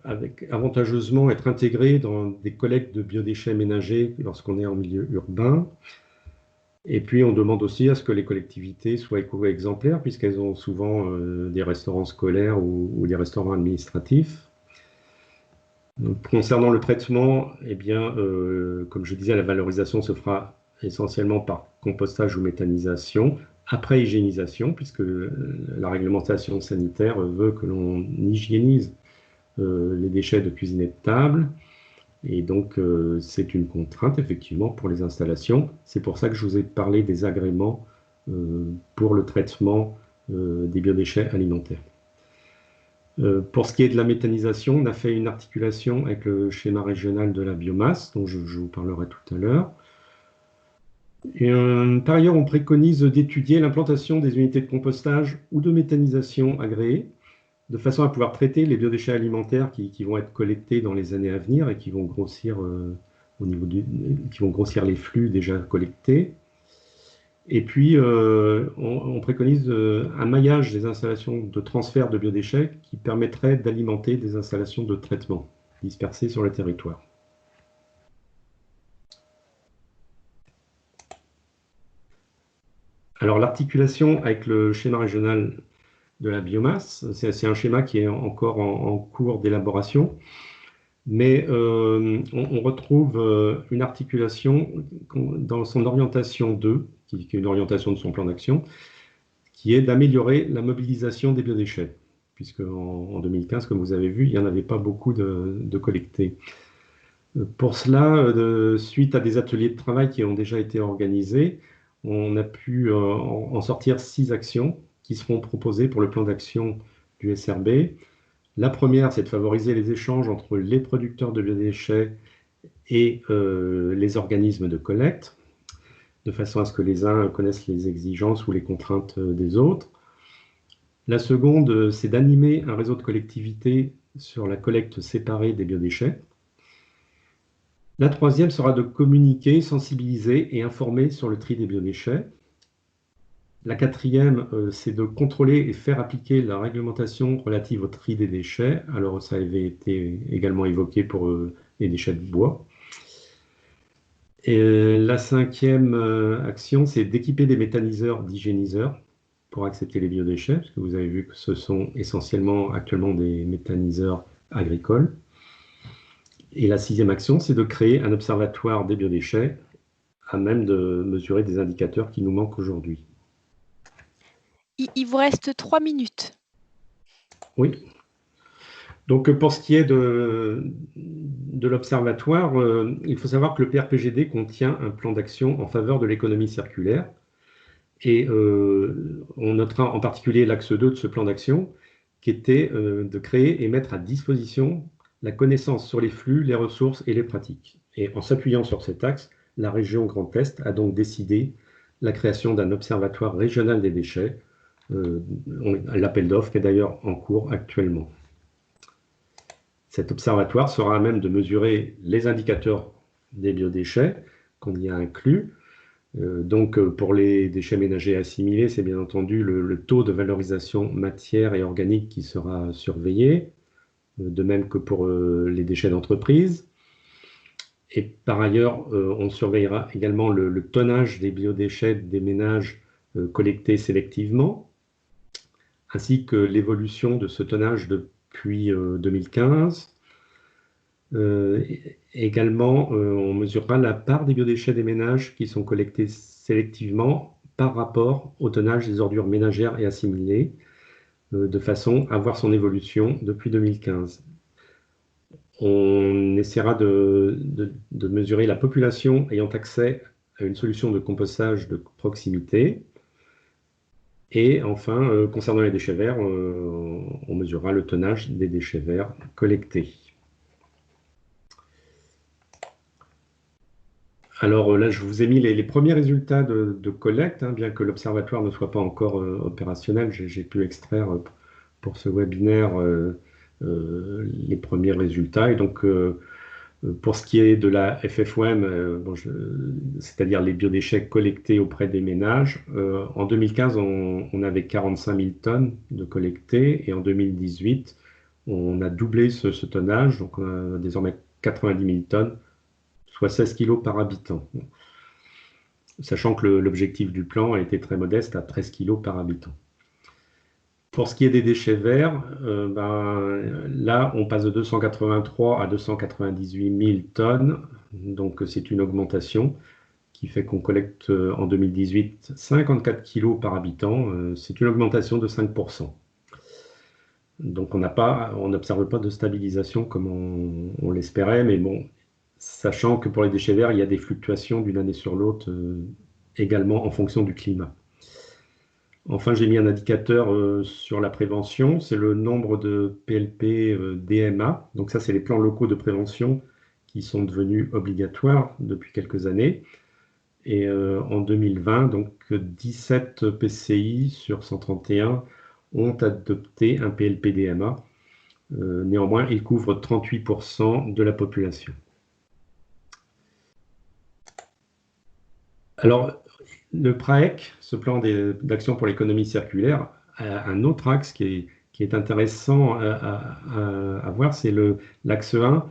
avantageusement être intégrés dans des collectes de biodéchets ménagers lorsqu'on est en milieu urbain. Et puis, on demande aussi à ce que les collectivités soient éco-exemplaires, puisqu'elles ont souvent des restaurants scolaires ou des restaurants administratifs. Donc, concernant le traitement, eh bien, comme je disais, la valorisation se fera essentiellement par compostage ou méthanisation, après hygiénisation, puisque la réglementation sanitaire veut que l'on hygiénise les déchets de cuisine et de table. Et donc, c'est une contrainte, effectivement, pour les installations. C'est pour ça que je vous ai parlé des agréments pour le traitement des biodéchets alimentaires. Pour ce qui est de la méthanisation, on a fait une articulation avec le schéma régional de la biomasse, dont je vous parlerai tout à l'heure. Par ailleurs, on préconise d'étudier l'implantation des unités de compostage ou de méthanisation agréées, de façon à pouvoir traiter les biodéchets alimentaires qui vont être collectés dans les années à venir et qui vont grossir qui vont grossir les flux déjà collectés. Et puis, on préconise un maillage des installations de transfert de biodéchets qui permettrait d'alimenter des installations de traitement dispersées sur le territoire. Alors, l'articulation avec le schéma régional de la biomasse, c'est un schéma qui est encore en cours d'élaboration, mais on retrouve une articulation dans son orientation 2, qui est une orientation de son plan d'action, qui est d'améliorer la mobilisation des biodéchets, puisque en 2015, comme vous avez vu, il n'y en avait pas beaucoup de collectés. Pour cela, suite à des ateliers de travail qui ont déjà été organisés, on a pu en sortir 6 actions qui seront proposées pour le plan d'action du SRB. La première, c'est de favoriser les échanges entre les producteurs de biodéchets et les organismes de collecte, de façon à ce que les uns connaissent les exigences ou les contraintes des autres. La seconde, c'est d'animer un réseau de collectivités sur la collecte séparée des biodéchets. La troisième sera de communiquer, sensibiliser et informer sur le tri des biodéchets. La quatrième, c'est de contrôler et faire appliquer la réglementation relative au tri des déchets. Alors, ça avait été également évoqué pour les déchets de bois. Et la cinquième action, c'est d'équiper des méthaniseurs d'hygiéniseurs pour accepter les biodéchets, parce que vous avez vu que ce sont essentiellement actuellement des méthaniseurs agricoles. Et la sixième action, c'est de créer un observatoire des biodéchets à même de mesurer des indicateurs qui nous manquent aujourd'hui. Il vous reste 3 minutes. Oui. Donc, pour ce qui est de l'observatoire, il faut savoir que le PRPGD contient un plan d'action en faveur de l'économie circulaire. Et on notera en particulier l'axe 2 de ce plan d'action, qui était de créer et mettre à disposition la connaissance sur les flux, les ressources et les pratiques. Et en s'appuyant sur cet axe, la région Grand Est a donc décidé la création d'un observatoire régional des déchets. L'appel d'offres est d'ailleurs en cours actuellement. Cet observatoire sera à même de mesurer les indicateurs des biodéchets qu'on y a inclus. Donc, pour les déchets ménagers assimilés, c'est bien entendu le taux de valorisation matière et organique qui sera surveillé, de même que pour les déchets d'entreprise. Et par ailleurs, on surveillera également le tonnage des biodéchets des ménages collectés sélectivement, ainsi que l'évolution de ce tonnage depuis 2015. Également, on mesurera la part des biodéchets des ménages qui sont collectés sélectivement par rapport au tonnage des ordures ménagères et assimilées, de façon à voir son évolution depuis 2015. On essaiera de mesurer la population ayant accès à une solution de compostage de proximité. Et enfin, concernant les déchets verts, on mesurera le tonnage des déchets verts collectés. Alors là, je vous ai mis les premiers résultats de collecte, hein, bien que l'observatoire ne soit pas encore opérationnel. J'ai pu extraire pour ce webinaire les premiers résultats. Et donc, pour ce qui est de la FFOM, c'est-à-dire les biodéchets collectés auprès des ménages, en 2015, on avait 45 000 tonnes de collectés, et en 2018, on a doublé ce tonnage, donc on a désormais 90 000 tonnes, soit 16 kg par habitant. Sachant que l'objectif du plan a été très modeste, à 13 kg par habitant. Pour ce qui est des déchets verts, là, on passe de 283 à 298 000 tonnes. Donc, c'est une augmentation qui fait qu'on collecte en 2018 54 kg par habitant. C'est une augmentation de 5%. Donc, on n'observe pas de stabilisation comme on l'espérait, mais bon, sachant que pour les déchets verts, il y a des fluctuations d'une année sur l'autre, également en fonction du climat. Enfin, j'ai mis un indicateur sur la prévention, c'est le nombre de PLP DMA. Donc ça, c'est les plans locaux de prévention qui sont devenus obligatoires depuis quelques années. Et en 2020, donc 17 PCI sur 131 ont adopté un PLP DMA. Néanmoins, il couvre 38% de la population. Alors, le PRAEC, ce plan d'action pour l'économie circulaire, a un autre axe qui est intéressant à voir, c'est l'axe 1,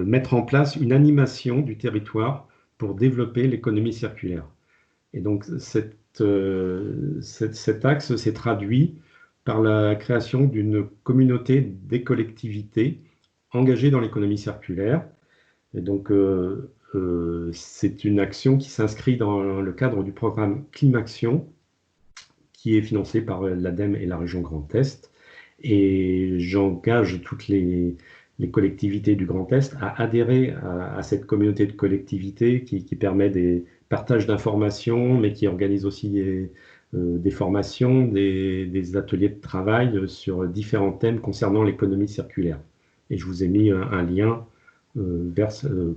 mettre en place une animation du territoire pour développer l'économie circulaire. Et donc cet axe s'est traduit par la création d'une communauté des collectivités engagées dans l'économie circulaire. Et donc c'est une action qui s'inscrit dans le cadre du programme Climaction, qui est financé par l'ADEME et la région Grand Est. Et j'engage toutes les collectivités du Grand Est à adhérer à cette communauté de collectivités qui permet des partages d'informations, mais qui organise aussi des formations, des ateliers de travail sur différents thèmes concernant l'économie circulaire. Et je vous ai mis un lien vers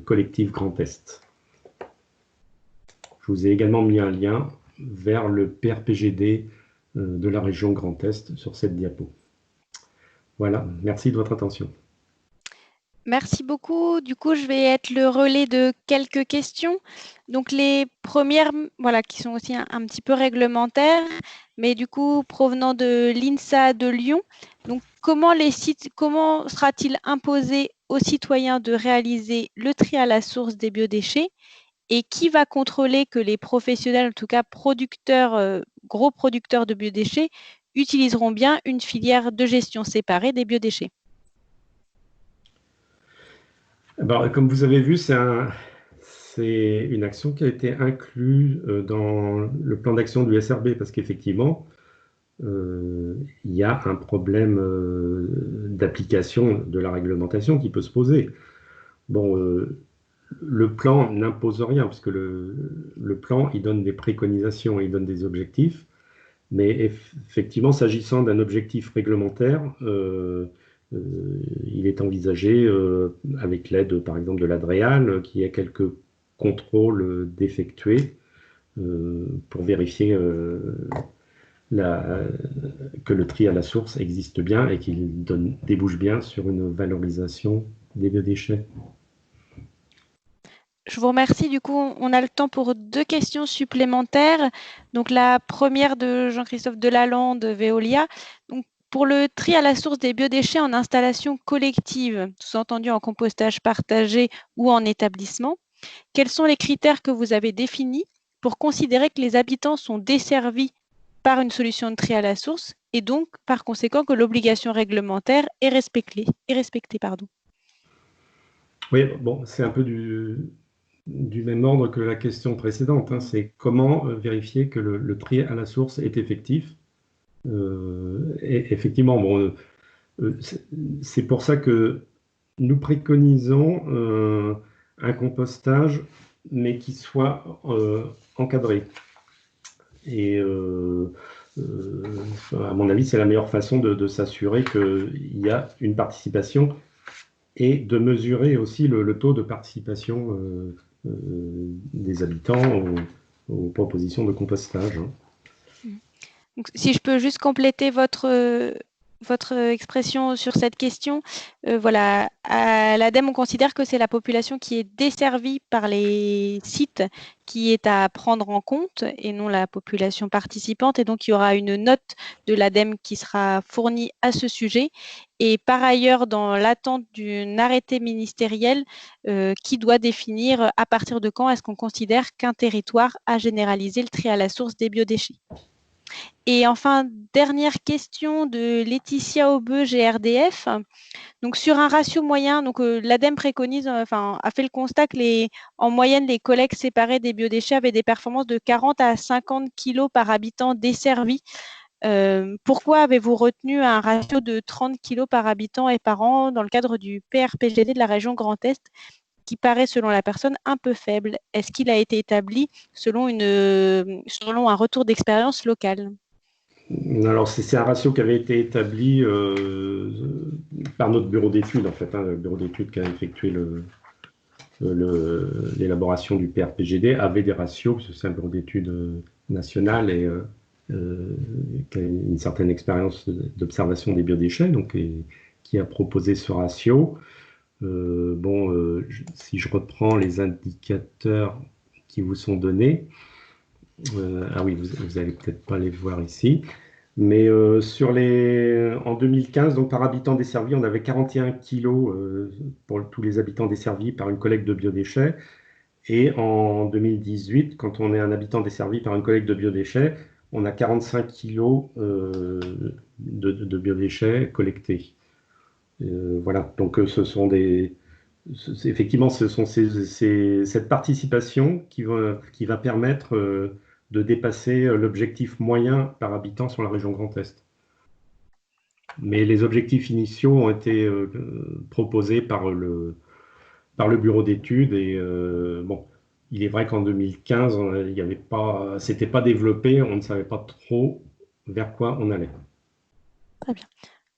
Collectif Grand Est. Je vous ai également mis un lien vers le PRPGD de la région Grand Est sur cette diapo. Voilà, merci de votre attention. Merci beaucoup. Du coup, je vais être le relais de quelques questions. Donc, les premières, voilà, qui sont aussi un petit peu réglementaires, mais du coup, provenant de l'INSA de Lyon. Donc, comment sera-t-il imposé aux citoyens de réaliser le tri à la source des biodéchets? Et qui va contrôler que les professionnels, en tout cas producteurs, gros producteurs de biodéchets, utiliseront bien une filière de gestion séparée des biodéchets? Alors, comme vous avez vu, c'est une action qui a été inclue dans le plan d'action du SRB parce qu'effectivement, il y a un problème d'application de la réglementation qui peut se poser. Bon, le plan n'impose rien parce que le plan, il donne des préconisations, il donne des objectifs. Mais effectivement, s'agissant d'un objectif réglementaire, il est envisagé, avec l'aide par exemple de l'ADREAL, qu'il y ait quelques contrôles d'effectuer pour vérifier que le tri à la source existe bien et qu'il débouche bien sur une valorisation des biodéchets. Je vous remercie. Du coup, on a le temps pour 2 questions supplémentaires. Donc, la première de Jean-Christophe Delalande de Veolia. Donc, pour le tri à la source des biodéchets en installation collective, sous-entendu en compostage partagé ou en établissement, quels sont les critères que vous avez définis pour considérer que les habitants sont desservis par une solution de tri à la source et donc, par conséquent, que l'obligation réglementaire est respectée, Oui, bon, c'est un peu du même ordre que la question précédente, hein. C'est comment vérifier que le tri à la source est effectif. Et effectivement, bon, c'est pour ça que nous préconisons un compostage, mais qui soit encadré. Et à mon avis, c'est la meilleure façon de s'assurer qu'il y a une participation et de mesurer aussi le taux de participation des habitants aux propositions de compostage, hein. Donc, si je peux juste compléter votre expression sur cette question, voilà, à l'ADEME, on considère que c'est la population qui est desservie par les sites qui est à prendre en compte et non la population participante. Et donc, il y aura une note de l'ADEME qui sera fournie à ce sujet. Et par ailleurs, dans l'attente d'un arrêté ministériel qui doit définir à partir de quand est-ce qu'on considère qu'un territoire a généralisé le tri à la source des biodéchets. Et enfin, dernière question de Laetitia Aubeu, GRDF. Donc, sur un ratio moyen, l'ADEME préconise, a fait le constat que en moyenne, les collectes séparées des biodéchets avaient des performances de 40 à 50 kg par habitant desservi. Pourquoi avez-vous retenu un ratio de 30 kg par habitant et par an dans le cadre du PRPGD de la région Grand Est, qui paraît, selon la personne, un peu faible? Est-ce qu'il a été établi selon un retour d'expérience locale? Alors, c'est un ratio qui avait été établi par notre bureau d'études, en fait, hein, le bureau d'études qui a effectué l'élaboration du PRPGD avait des ratios, parce que c'est un bureau d'études national et qui a une certaine expérience d'observation des biodéchets, donc qui a proposé ce ratio. Si je reprends les indicateurs qui vous sont donnés, ah oui, vous n'allez peut-être pas les voir ici, mais en 2015, donc par habitant desservi, on avait 41 kilos pour tous les habitants desservis par une collecte de biodéchets. Et en 2018, quand on est un habitant desservi par une collecte de biodéchets, on a 45 kilos de biodéchets collectés. Voilà, donc effectivement, ce sont cette participation qui va permettre de dépasser l'objectif moyen par habitant sur la région Grand Est. Mais les objectifs initiaux ont été proposés par le bureau d'études et il est vrai qu'en 2015, c'était pas développé, on ne savait pas trop vers quoi on allait. Très bien.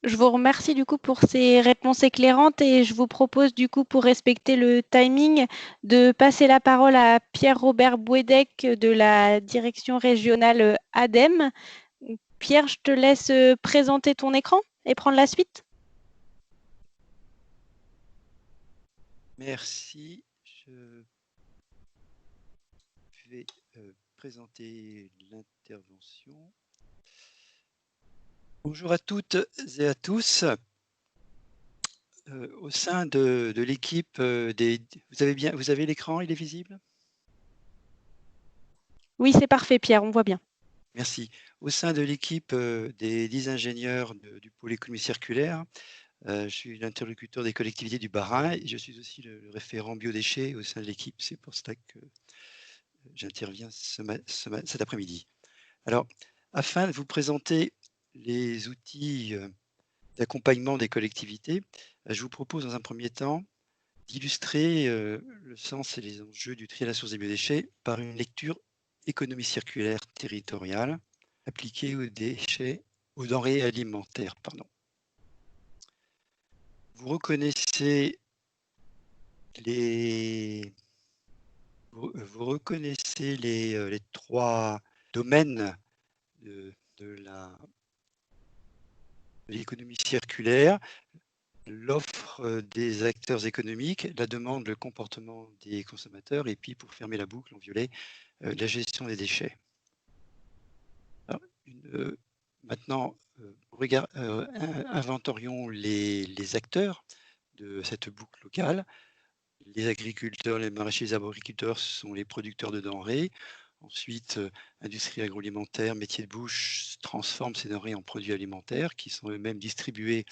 Je vous remercie du coup pour ces réponses éclairantes et je vous propose du coup, pour respecter le timing, de passer la parole à Pierre-Robert Bouédec de la direction régionale ADEME. Pierre, je te laisse présenter ton écran et prendre la suite. Merci. Je vais présenter l'intervention. Bonjour à toutes et à tous. Au sein de l'équipe des... Vous avez l'écran, il est visible? Oui, c'est parfait, Pierre, on voit bien. Merci. Au sein de l'équipe des 10 ingénieurs du pôle économie circulaire, je suis l'interlocuteur des collectivités du Bas-Rhin et je suis aussi le référent biodéchets au sein de l'équipe. C'est pour cela que j'interviens cet après-midi. Alors, afin de vous présenter les outils d'accompagnement des collectivités, je vous propose dans un premier temps d'illustrer le sens et les enjeux du tri à la source des biodéchets par une lecture économie circulaire territoriale appliquée aux denrées alimentaires. Pardon. Vous reconnaissez les trois domaines de l'économie circulaire: l'offre des acteurs économiques, la demande, le comportement des consommateurs, et puis, pour fermer la boucle en violet, la gestion des déchets. Alors, maintenant, inventorions les acteurs de cette boucle locale. Les agriculteurs, les maraîchers, les arboriculteurs sont les producteurs de denrées. Ensuite, industrie agroalimentaire, métiers de bouche transforment ces denrées en produits alimentaires qui sont eux-mêmes distribués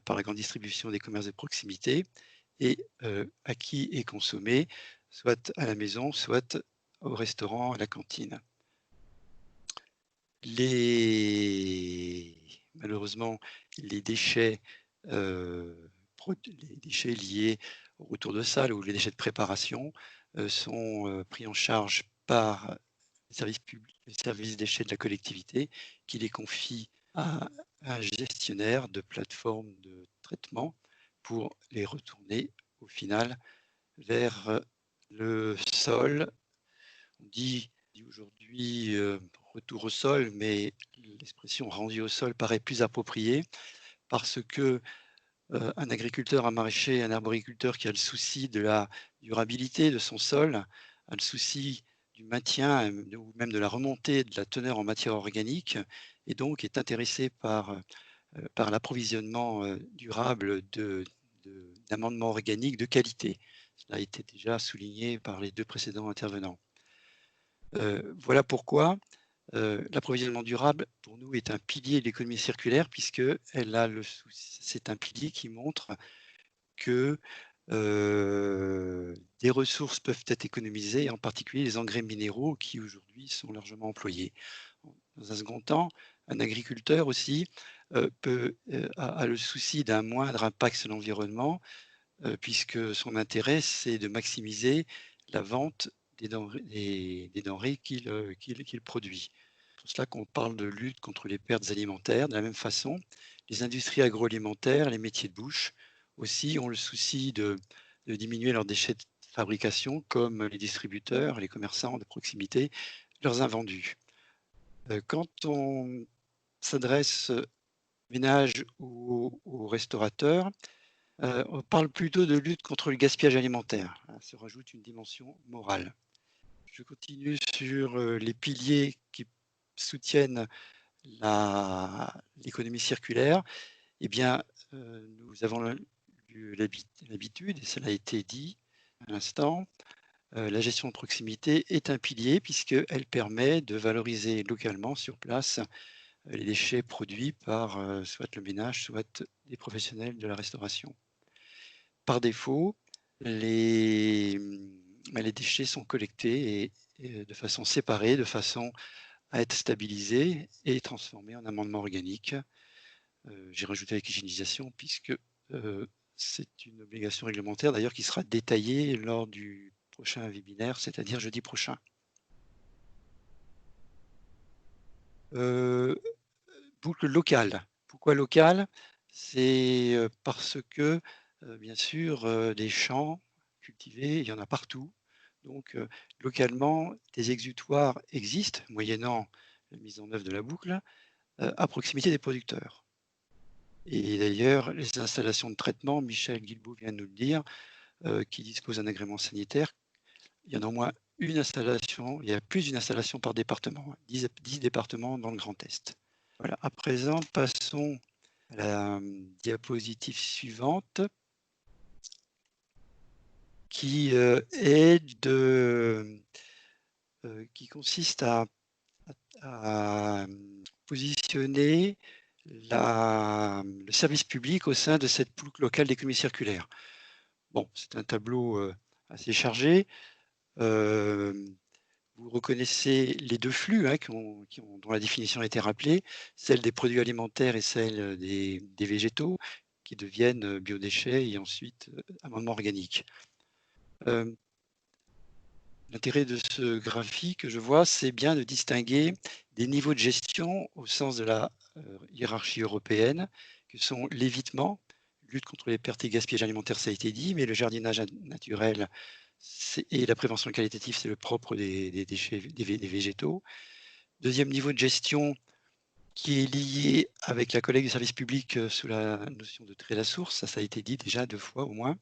par la grande distribution des commerces de proximité et acquis et consommés, soit à la maison, soit au restaurant, à la cantine. Malheureusement, les déchets liés au retour de salle ou les déchets de préparation sont pris en charge par les services déchets de la collectivité qui les confie à un gestionnaire de plateforme de traitement pour les retourner au final vers le sol. On dit aujourd'hui retour au sol, mais l'expression rendu au sol paraît plus appropriée parce que un agriculteur, un maraîcher, un arboriculteur qui a le souci de la durabilité de son sol, a le souci du maintien ou même de la remontée de la teneur en matière organique et donc est intéressé par l'approvisionnement durable d'amendements organiques de qualité. Cela a été déjà souligné par les deux précédents intervenants. Voilà pourquoi l'approvisionnement durable, pour nous, est un pilier de l'économie circulaire, puisque c'est un pilier qui montre que des ressources peuvent être économisées, en particulier les engrais minéraux qui aujourd'hui sont largement employés. Dans un second temps, un agriculteur aussi a le souci d'un moindre impact sur l'environnement, puisque son intérêt, c'est de maximiser la vente des denrées qu'il produit. C'est pour cela qu'on parle de lutte contre les pertes alimentaires. De la même façon, les industries agroalimentaires, les métiers de bouche aussi ont le souci de diminuer leurs déchets de fabrication, comme les distributeurs, les commerçants de proximité, leurs invendus. Quand on s'adresse aux ménages ou aux restaurateurs, on parle plutôt de lutte contre le gaspillage alimentaire. Se rajoute une dimension morale. Je continue sur les piliers qui soutiennent l'économie circulaire. Eh bien, nous avons eu l'habitude, et cela a été dit à l'instant, la gestion de proximité est un pilier puisqu'elle permet de valoriser localement sur place les déchets produits par soit le ménage, soit des professionnels de la restauration. Par défaut, les déchets sont collectés et de façon séparée, de façon à être stabilisés et transformés en amendements organiques. J'ai rajouté avec l'hygiénisation puisque c'est une obligation réglementaire d'ailleurs qui sera détaillée lors du prochain webinaire, c'est-à-dire jeudi prochain. Boucle locale. Pourquoi locale? C'est parce que, bien sûr, des champs cultivés, il y en a partout. Donc, localement, des exutoires existent, moyennant la mise en œuvre de la boucle, à proximité des producteurs. Et d'ailleurs, les installations de traitement, Michel Guilbault vient de nous le dire, qui disposent d'un agrément sanitaire, il y en a au moins une installation, il y a plus d'une installation par département, 10 départements dans le Grand Est. Voilà, à présent, passons à la diapositive suivante, qui qui consiste à positionner le service public au sein de cette poule locale d'économie circulaire. Bon, c'est un tableau assez chargé. Vous reconnaissez les deux flux hein, dont la définition a été rappelée, celle des produits alimentaires et celle des végétaux, qui deviennent biodéchets et ensuite amendements organiques. L'intérêt de ce graphique, je vois, c'est bien de distinguer des niveaux de gestion au sens de la hiérarchie européenne, que sont l'évitement, lutte contre les pertes et gaspillages alimentaires, ça a été dit, mais le jardinage naturel et la prévention qualitative, c'est le propre des déchets des végétaux. Deuxième niveau de gestion qui est lié avec la collecte du service public sous la notion de trait à la source, ça a été dit déjà 2 fois au moins.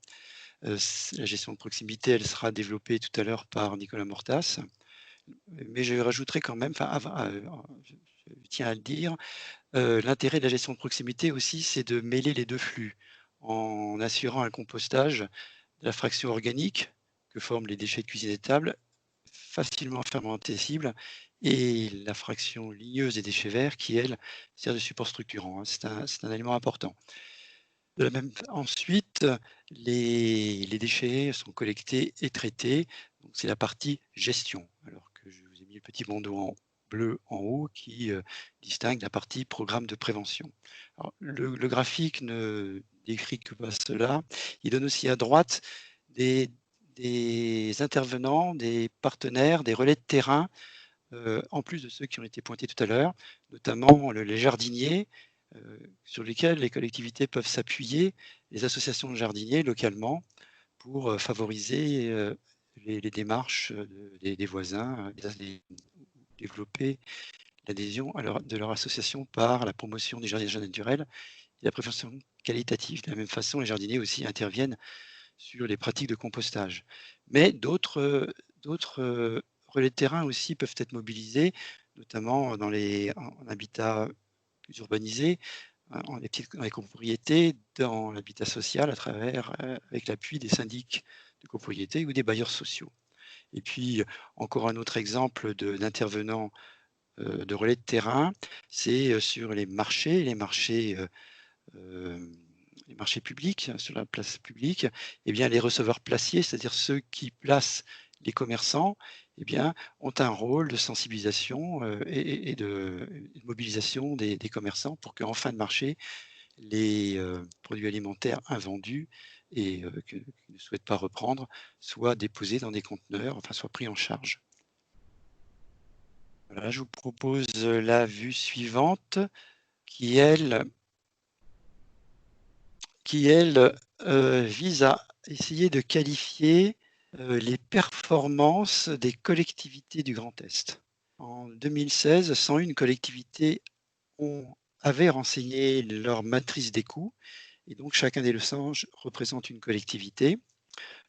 La gestion de proximité, elle sera développée tout à l'heure par Nicolas Mortas. Mais je rajouterai quand même, je tiens à le dire, l'intérêt de la gestion de proximité aussi, c'est de mêler les deux flux en assurant un compostage de la fraction organique que forment les déchets de cuisine et de table, facilement fermentescibles, et la fraction ligneuse des déchets verts qui, elle, sert de support structurant. C'est un élément important. Ensuite, les déchets sont collectés et traités. C'est la partie gestion, alors que je vous ai mis le petit bandeau en bleu en haut qui distingue la partie programme de prévention. Alors, le graphique ne décrit que pas cela. Il donne aussi à droite des intervenants, des partenaires, des relais de terrain, en plus de ceux qui ont été pointés tout à l'heure, notamment les jardiniers, sur lesquels les collectivités peuvent s'appuyer, les associations de jardiniers localement, pour favoriser les démarches des voisins, développer l'adhésion de leur association par la promotion du jardinage naturel et la prévention qualitative. De la même façon, les jardiniers aussi interviennent sur les pratiques de compostage. Mais d'autres relais de terrain aussi peuvent être mobilisés, notamment en habitat plus urbanisé, dans les copropriétés, dans l'habitat social, avec l'appui des syndics de copropriété ou des bailleurs sociaux. Et puis, encore un autre exemple d'intervenants de relais de terrain, c'est sur les marchés publics, sur la place publique, eh bien, les receveurs placiers, c'est-à-dire ceux qui placent les commerçants, eh bien, ont un rôle de sensibilisation et de mobilisation des commerçants pour qu'en fin de marché, les produits alimentaires invendus et qu'ils ne souhaitent pas reprendre soient déposés dans des conteneurs, enfin soient pris en charge. Voilà, je vous propose la vue suivante qui, elle, vise à essayer de qualifier les performances des collectivités du Grand Est. En 2016, 101 collectivités avaient renseigné leur matrice des coûts, et donc chacun des losanges représente une collectivité.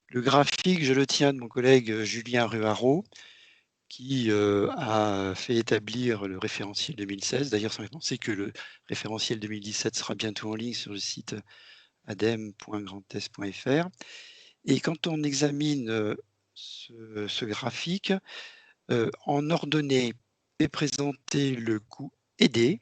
Le graphique, je le tiens de mon collègue Julien Ruaro, qui a fait établir le référentiel 2016. D'ailleurs, sans penser que le référentiel 2017 sera bientôt en ligne sur le site adem.grandest.fr. Et quand on examine ce graphique, en ordonnée est présenté le coût aidé,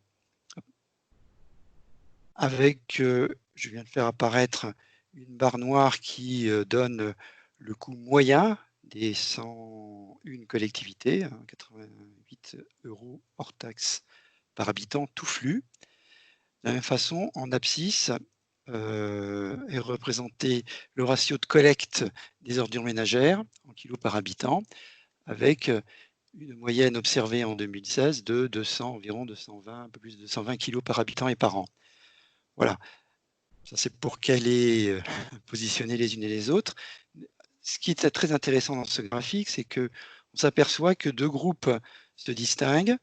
avec, je viens de faire apparaître une barre noire qui donne le coût moyen des 101 collectivités, 88 € hors taxe par habitant, tout flux. De la même façon, en abscisse, est représenté le ratio de collecte des ordures ménagères en kilos par habitant, avec une moyenne observée en 2016 de environ 220, un peu plus de 220 kilos par habitant et par an. Voilà, ça c'est pour caler, positionner les unes et les autres. Ce qui est très intéressant dans ce graphique, c'est qu'on s'aperçoit que deux groupes se distinguent.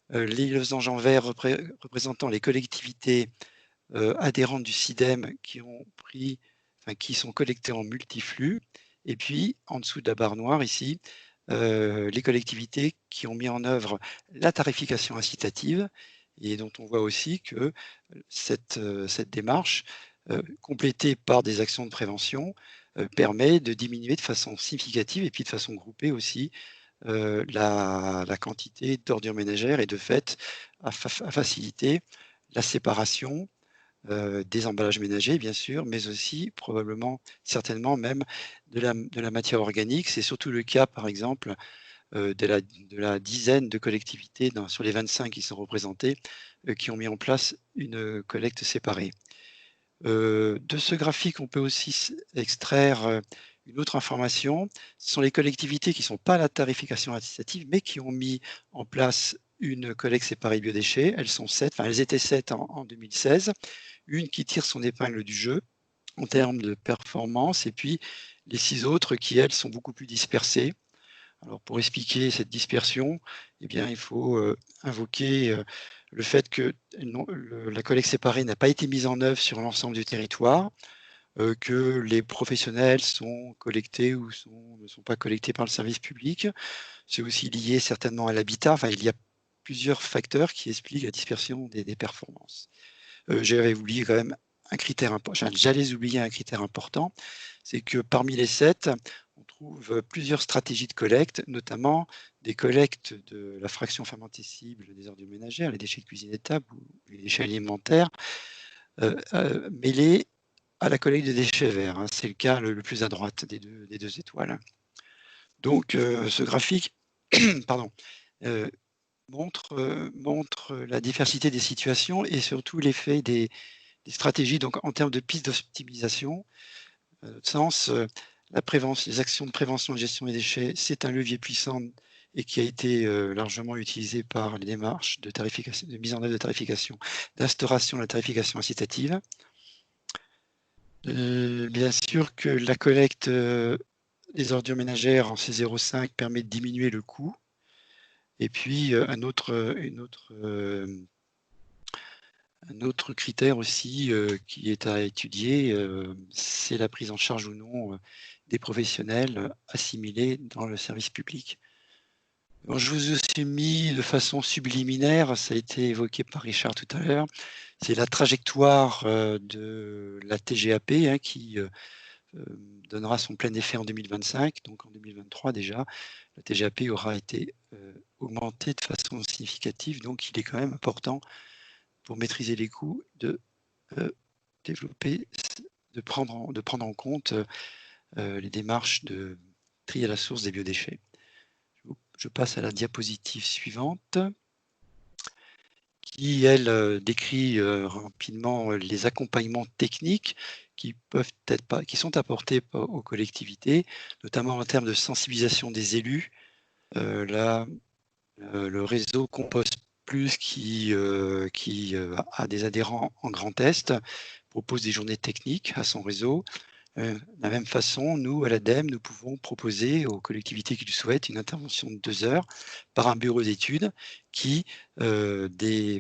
Les losanges en vert représentant les collectivités adhérentes du CIDEM qui ont qui sont collectés en multiflux. Et puis, en dessous de la barre noire ici, les collectivités qui ont mis en œuvre la tarification incitative et dont on voit aussi que cette démarche, complétée par des actions de prévention, permet de diminuer de façon significative et puis de façon groupée aussi la quantité d'ordures ménagères et de fait à faciliter la séparation des emballages ménagers, bien sûr, mais aussi probablement, certainement même de la matière organique. C'est surtout le cas, par exemple, de la dizaine de collectivités sur les 25 qui sont représentées, qui ont mis en place une collecte séparée. De ce graphique, on peut aussi extraire une autre information. Ce sont les collectivités qui ne sont pas à la tarification incitative, mais qui ont mis en place une collecte séparée biodéchets. Elles sont 7, enfin elles étaient 7 en 2016. Une qui tire son épingle du jeu en termes de performance, et puis les 6 autres qui, elles, sont beaucoup plus dispersées. Alors pour expliquer cette dispersion, eh bien, il faut invoquer le fait que la collecte séparée n'a pas été mise en œuvre sur l'ensemble du territoire, que les professionnels sont collectés ou ne sont pas collectés par le service public. C'est aussi lié certainement à l'habitat. Enfin, il y a plusieurs facteurs qui expliquent la dispersion des performances. J'avais oublié quand même un critère important. J'allais oublier un critère important, c'est que parmi les 7, on trouve plusieurs stratégies de collecte, notamment des collectes de la fraction fermentescible des ordures ménagères, les déchets de cuisine et de table ou les déchets alimentaires, mêlés à la collecte des déchets verts. C'est le cas le plus à droite des deux étoiles. Donc, ce graphique pardon, montre la diversité des situations et surtout l'effet des stratégies. Donc, en termes de pistes d'optimisation, à notre sens, les actions de prévention et de gestion des déchets, c'est un levier puissant et qui a été largement utilisé par les démarches de mise en œuvre de tarification, d'instauration de la tarification incitative. Bien sûr que la collecte des ordures ménagères en C05 permet de diminuer le coût. Et puis, un autre critère aussi qui est à étudier, c'est la prise en charge ou non des professionnels assimilés dans le service public. Alors, je vous ai mis de façon subliminaire, ça a été évoqué par Richard tout à l'heure, c'est la trajectoire de la TGAP qui donnera son plein effet en 2025, donc en 2023 déjà, la TGAP aura été augmentée de façon significative, donc il est quand même important pour maîtriser les coûts de prendre en compte les démarches de tri à la source des biodéchets. Je passe à la diapositive suivante, qui, elle, décrit rapidement les accompagnements techniques qui sont apportés aux collectivités, notamment en termes de sensibilisation des élus. Le réseau Compost Plus qui a des adhérents en Grand Est propose des journées techniques à son réseau. De la même façon, nous, à l'ADEME, nous pouvons proposer aux collectivités qui le souhaitent une intervention de 2 heures par un bureau d'études qui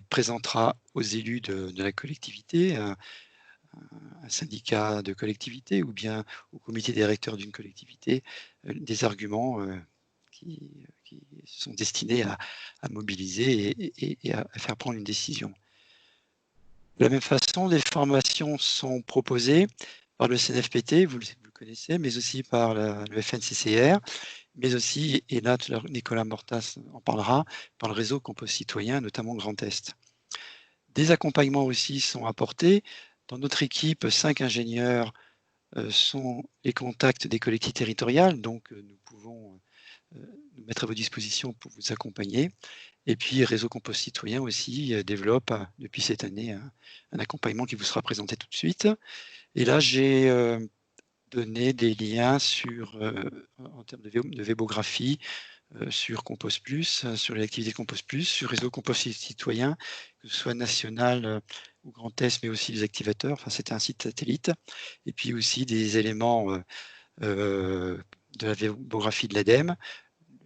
présentera aux élus de la collectivité, un syndicat de collectivité ou bien au comité directeur d'une collectivité, des arguments qui sont destinés à mobiliser et à faire prendre une décision. De la même façon, des formations sont proposées par le CNFPT, vous le connaissez, mais aussi par le FNCCR, mais aussi, et là Nicolas Mortas en parlera, par le réseau Compost Citoyen, notamment Grand Est. Des accompagnements aussi sont apportés. Dans notre équipe, 5 ingénieurs sont les contacts des collectivités territoriales, donc nous pouvons nous mettre à vos dispositions pour vous accompagner. Et puis, Réseau Compost Citoyen aussi développe depuis cette année un accompagnement qui vous sera présenté tout de suite. Et là, j'ai donné des liens en termes de vébographie sur Compost Plus, sur les activités Compost Plus, sur Réseau Compost Citoyen, que ce soit national ou Grand Est, mais aussi les activateurs. Enfin, c'était un site satellite. Et puis aussi des éléments de la vébographie de l'ADEME.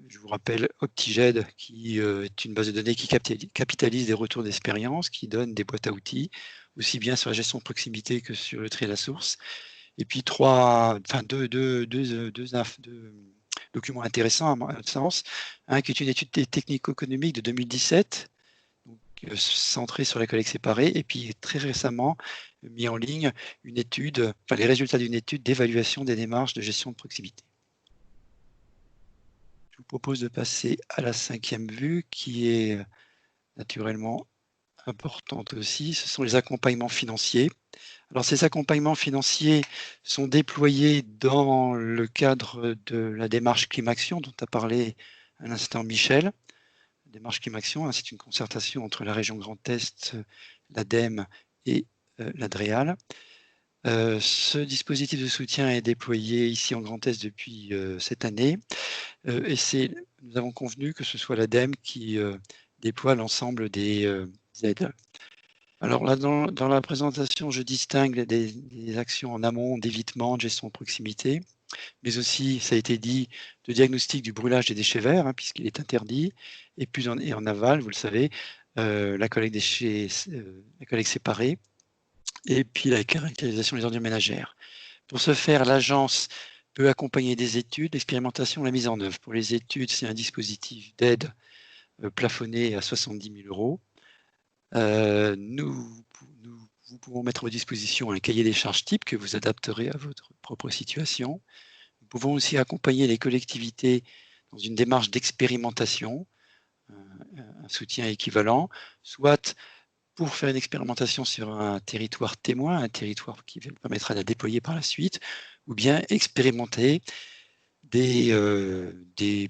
Je vous rappelle Optiged, qui est une base de données qui capitalise des retours d'expérience, qui donne des boîtes à outils, aussi bien sur la gestion de proximité que sur le tri à la source. Et puis deux documents intéressants à mon sens. Un qui est une étude technico-économique de 2017, donc, centrée sur la collecte séparée, et puis très récemment mis en ligne une étude, les résultats d'une étude d'évaluation des démarches de gestion de proximité. Je vous propose de passer à la 5e vue, qui est naturellement importante aussi. Ce sont les accompagnements financiers. Alors, ces accompagnements financiers sont déployés dans le cadre de la démarche Climaction dont a parlé à l'instant Michel. La démarche Climaction, c'est une concertation entre la région Grand Est, l'ADEME et l'ADREAL. Ce dispositif de soutien est déployé ici en Grand Est depuis cette année. Et nous avons convenu que ce soit l'ADEME qui déploie l'ensemble des aides. Alors là, dans la présentation, je distingue des actions en amont d'évitement, de gestion de proximité, mais aussi, ça a été dit, de diagnostic du brûlage des déchets verts, puisqu'il est interdit, et puis en aval, vous le savez, la collecte déchets, la collecte séparée, et puis la caractérisation des ordures ménagères. Pour ce faire, l'agence peut accompagner des études, l'expérimentation, la mise en œuvre. Pour les études, c'est un dispositif d'aide plafonné à 70 000 €. Nous pouvons mettre à votre disposition un cahier des charges type que vous adapterez à votre propre situation. Nous pouvons aussi accompagner les collectivités dans une démarche d'expérimentation, un soutien équivalent, soit pour faire une expérimentation sur un territoire témoin, un territoire qui permettra de la déployer par la suite, ou bien expérimenter des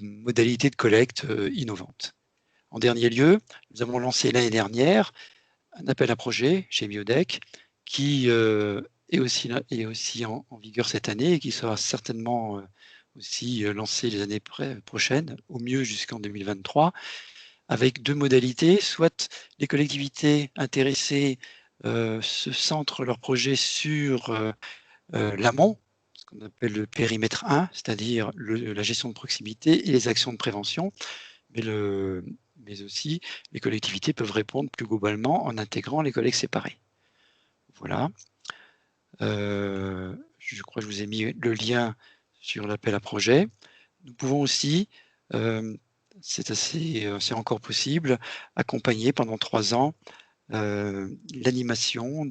modalités de collecte innovantes. En dernier lieu, nous avons lancé l'année dernière un appel à projet chez Biodec qui est aussi en vigueur cette année et qui sera certainement aussi lancé les années prochaines, au mieux jusqu'en 2023, avec 2 modalités. Soit les collectivités intéressées se centrent leur projet sur l'amont, ce qu'on appelle le périmètre 1, c'est-à-dire la gestion de proximité et les actions de prévention, mais aussi les collectivités peuvent répondre plus globalement en intégrant les collectes séparées. Voilà. Je crois que je vous ai mis le lien sur l'appel à projet. Nous pouvons aussi, c'est encore possible, accompagner pendant 3 ans l'animation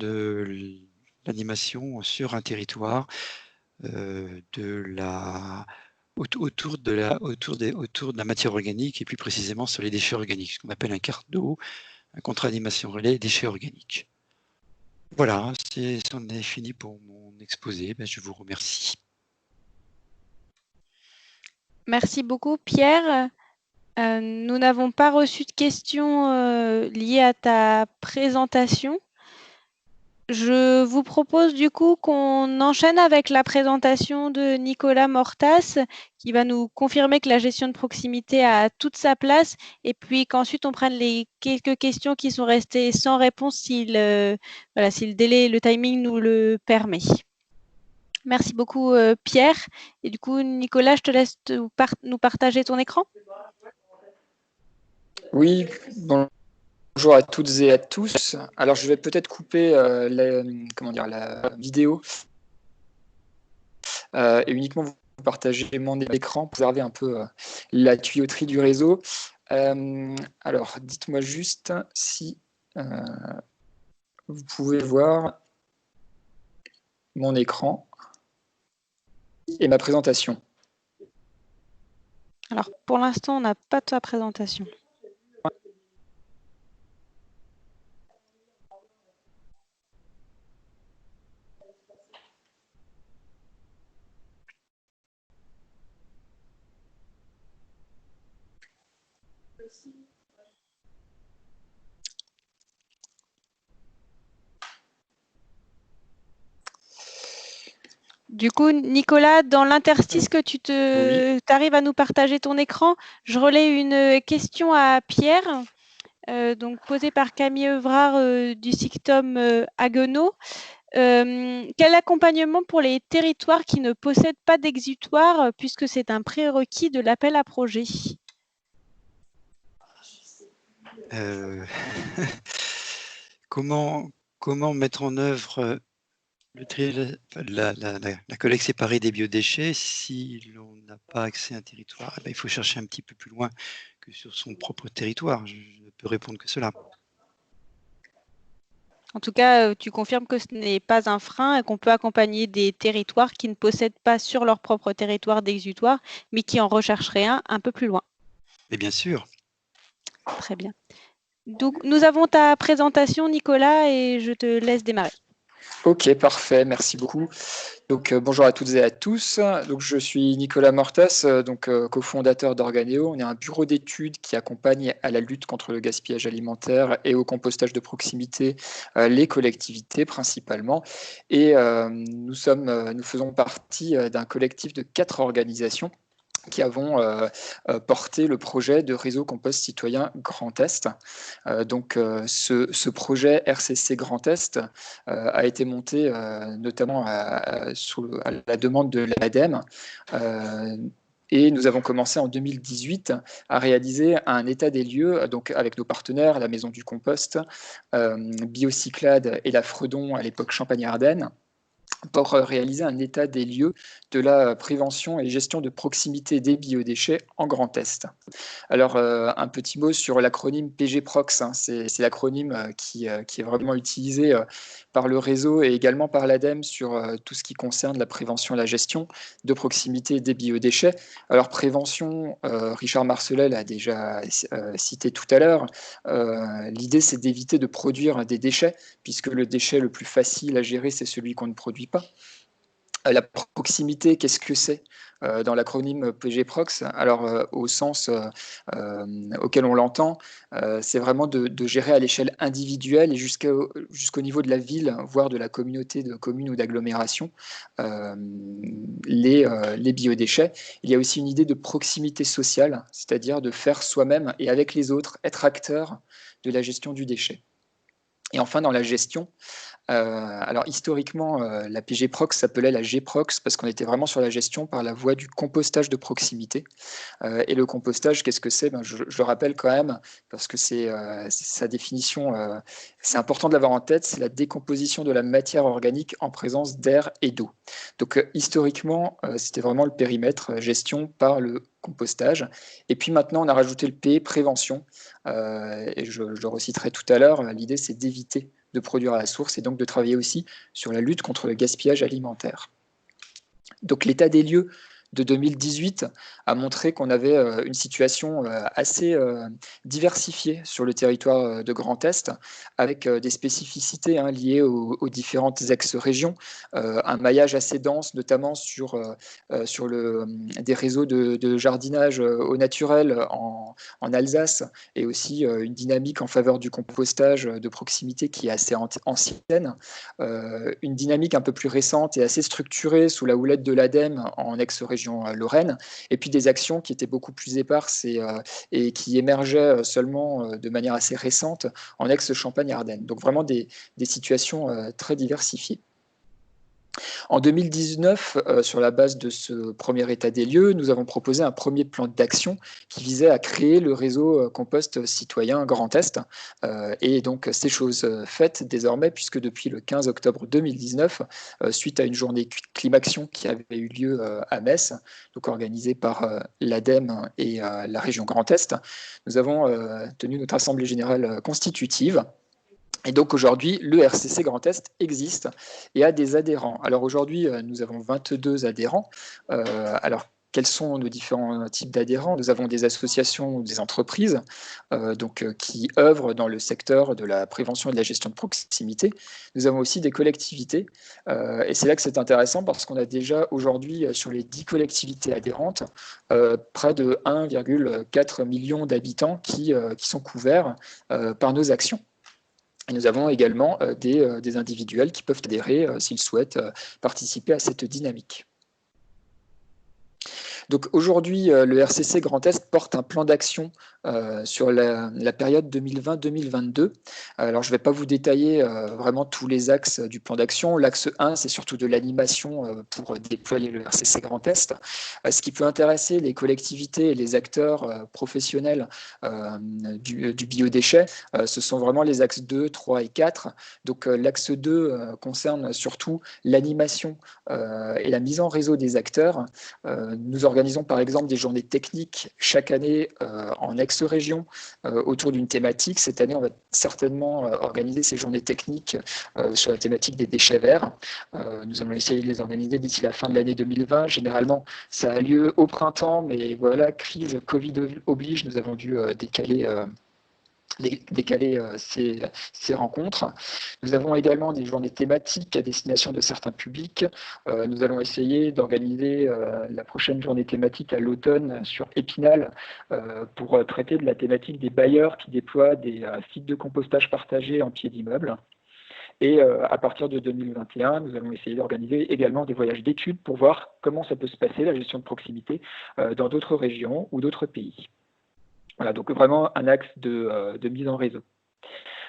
sur un territoire autour de la matière organique et plus précisément sur les déchets organiques, ce qu'on appelle un CARDO, un contrat d'animation relais déchets organiques. Voilà, c'en est fini pour mon exposé. Je vous remercie. Merci beaucoup, Pierre. Nous n'avons pas reçu de questions liées à ta présentation. Je vous propose du coup qu'on enchaîne avec la présentation de Nicolas Mortas, qui va nous confirmer que la gestion de proximité a toute sa place, et puis qu'ensuite on prenne les quelques questions qui sont restées sans réponse si le délai, le timing nous le permet. Merci beaucoup Pierre. Et du coup, Nicolas, je te laisse nous partager ton écran. Oui, bonjour à toutes et à tous. Alors, je vais peut-être couper la vidéo et uniquement vous partager mon écran pour observer un peu la tuyauterie du réseau. Alors, dites-moi juste si vous pouvez voir mon écran et ma présentation. Alors, pour l'instant, on n'a pas ta présentation. Du coup, Nicolas, dans l'interstice que tu arrives à nous partager ton écran, je relais une question à Pierre, donc posée par Camille Evrard du SICTOM Haguenau. Quel accompagnement pour les territoires qui ne possèdent pas d'exutoire, puisque c'est un prérequis de l'appel à projet? Comment mettre en œuvre La collecte séparée des biodéchets, si l'on n'a pas accès à un territoire, il faut chercher un petit peu plus loin que sur son propre territoire. Je ne peux répondre que cela. En tout cas, tu confirmes que ce n'est pas un frein et qu'on peut accompagner des territoires qui ne possèdent pas sur leur propre territoire d'exutoire, mais qui en rechercheraient un peu plus loin. Mais bien sûr. Très bien. Donc, nous avons ta présentation, Nicolas, et je te laisse démarrer. Ok, parfait, merci beaucoup. Donc, bonjour à toutes et à tous. Donc, je suis Nicolas Mortas, cofondateur d'Organéo. On est un bureau d'études qui accompagne à la lutte contre le gaspillage alimentaire et au compostage de proximité les collectivités principalement. Et nous faisons partie d'un collectif de 4 organisations qui avons porté le projet de réseau compost citoyen Grand Est. Ce projet RCC Grand Est a été monté notamment à la demande de l'ADEME. Et nous avons commencé en 2018 à réaliser un état des lieux, donc avec nos partenaires, la Maison du Compost, Biocyclade et la Fredon, à l'époque Champagne-Ardenne, pour réaliser un état des lieux de la prévention et gestion de proximité des biodéchets en Grand Est. Alors, un petit mot sur l'acronyme PGPROX. C'est l'acronyme qui est vraiment utilisé par le réseau et également par l'ADEME sur tout ce qui concerne la prévention et la gestion de proximité des biodéchets. Alors, prévention, Richard Marcellet l'a déjà cité tout à l'heure. L'idée, c'est d'éviter de produire des déchets, puisque le déchet le plus facile à gérer, c'est celui qu'on ne produit pas. La proximité, qu'est-ce que c'est dans l'acronyme PGPROX? Alors, au sens auquel on l'entend, c'est vraiment de gérer à l'échelle individuelle et jusqu'au niveau de la ville, voire de la communauté de communes ou d'agglomération, les biodéchets. Il y a aussi une idée de proximité sociale, c'est-à-dire de faire soi-même et avec les autres, être acteur de la gestion du déchet. Et enfin, dans la gestion, alors historiquement, la PGPROX s'appelait la GPROX parce qu'on était vraiment sur la gestion par la voie du compostage de proximité. Et le compostage, qu'est-ce que c'est? Je le rappelle quand même, parce que c'est sa définition, c'est important de l'avoir en tête, c'est la décomposition de la matière organique en présence d'air et d'eau. Donc historiquement, c'était vraiment le périmètre gestion par le compostage. Et puis maintenant, on a rajouté le P, prévention. Et je le reciterai tout à l'heure, l'idée c'est d'éviter de produire à la source et donc de travailler aussi sur la lutte contre le gaspillage alimentaire. Donc l'état des lieux de 2018 a montré qu'on avait une situation assez diversifiée sur le territoire de Grand Est, avec des spécificités liées aux différentes ex-régions, un maillage assez dense, notamment sur des réseaux de jardinage au naturel en Alsace, et aussi une dynamique en faveur du compostage de proximité qui est assez ancienne, une dynamique un peu plus récente et assez structurée sous la houlette de l'ADEME en ex-région Lorraine, et puis des actions qui étaient beaucoup plus éparses et qui émergeaient seulement de manière assez récente en ex-Champagne-Ardenne. Donc vraiment des situations très diversifiées. En 2019, sur la base de ce premier état des lieux, nous avons proposé un premier plan d'action qui visait à créer le réseau compost citoyen Grand Est. Et donc, c'est chose faite désormais, puisque depuis le 15 octobre 2019, suite à une journée Climaction qui avait eu lieu à Metz, donc organisée par l'ADEME et la région Grand Est, nous avons tenu notre assemblée générale constitutive. Et donc aujourd'hui, le RCC Grand Est existe et a des adhérents. Alors aujourd'hui, nous avons 22 adhérents. Alors, quels sont nos différents types d'adhérents? Nous avons des associations ou des entreprises qui œuvrent dans le secteur de la prévention et de la gestion de proximité. Nous avons aussi des collectivités. Et c'est là que c'est intéressant parce qu'on a déjà aujourd'hui, sur les 10 collectivités adhérentes, près de 1,4 million d'habitants qui sont couverts par nos actions. Et nous avons également des individuels qui peuvent adhérer s'ils souhaitent participer à cette dynamique. Donc aujourd'hui, le RCC Grand Est porte un plan d'action sur la période 2020-2022. Alors je ne vais pas vous détailler vraiment tous les axes du plan d'action. L'axe 1, c'est surtout de l'animation pour déployer le RCC Grand Est. Ce qui peut intéresser les collectivités et les acteurs professionnels du biodéchet, ce sont vraiment les axes 2, 3 et 4. Donc l'axe 2 concerne surtout l'animation et la mise en réseau des acteurs. Nous organisons par exemple des journées techniques chaque année en ex-région autour d'une thématique. Cette année, on va certainement organiser ces journées techniques sur la thématique des déchets verts. Nous allons essayer de les organiser d'ici la fin de l'année 2020. Généralement, ça a lieu au printemps, mais voilà, crise Covid oblige, nous avons dû décaler ces rencontres. Nous avons également des journées thématiques à destination de certains publics. Nous allons essayer d'organiser la prochaine journée thématique à l'automne sur Épinal pour traiter de la thématique des bailleurs qui déploient des sites de compostage partagés en pied d'immeuble. Et à partir de 2021, nous allons essayer d'organiser également des voyages d'études pour voir comment ça peut se passer, la gestion de proximité, dans d'autres régions ou d'autres pays. Voilà, donc vraiment un axe de mise en réseau.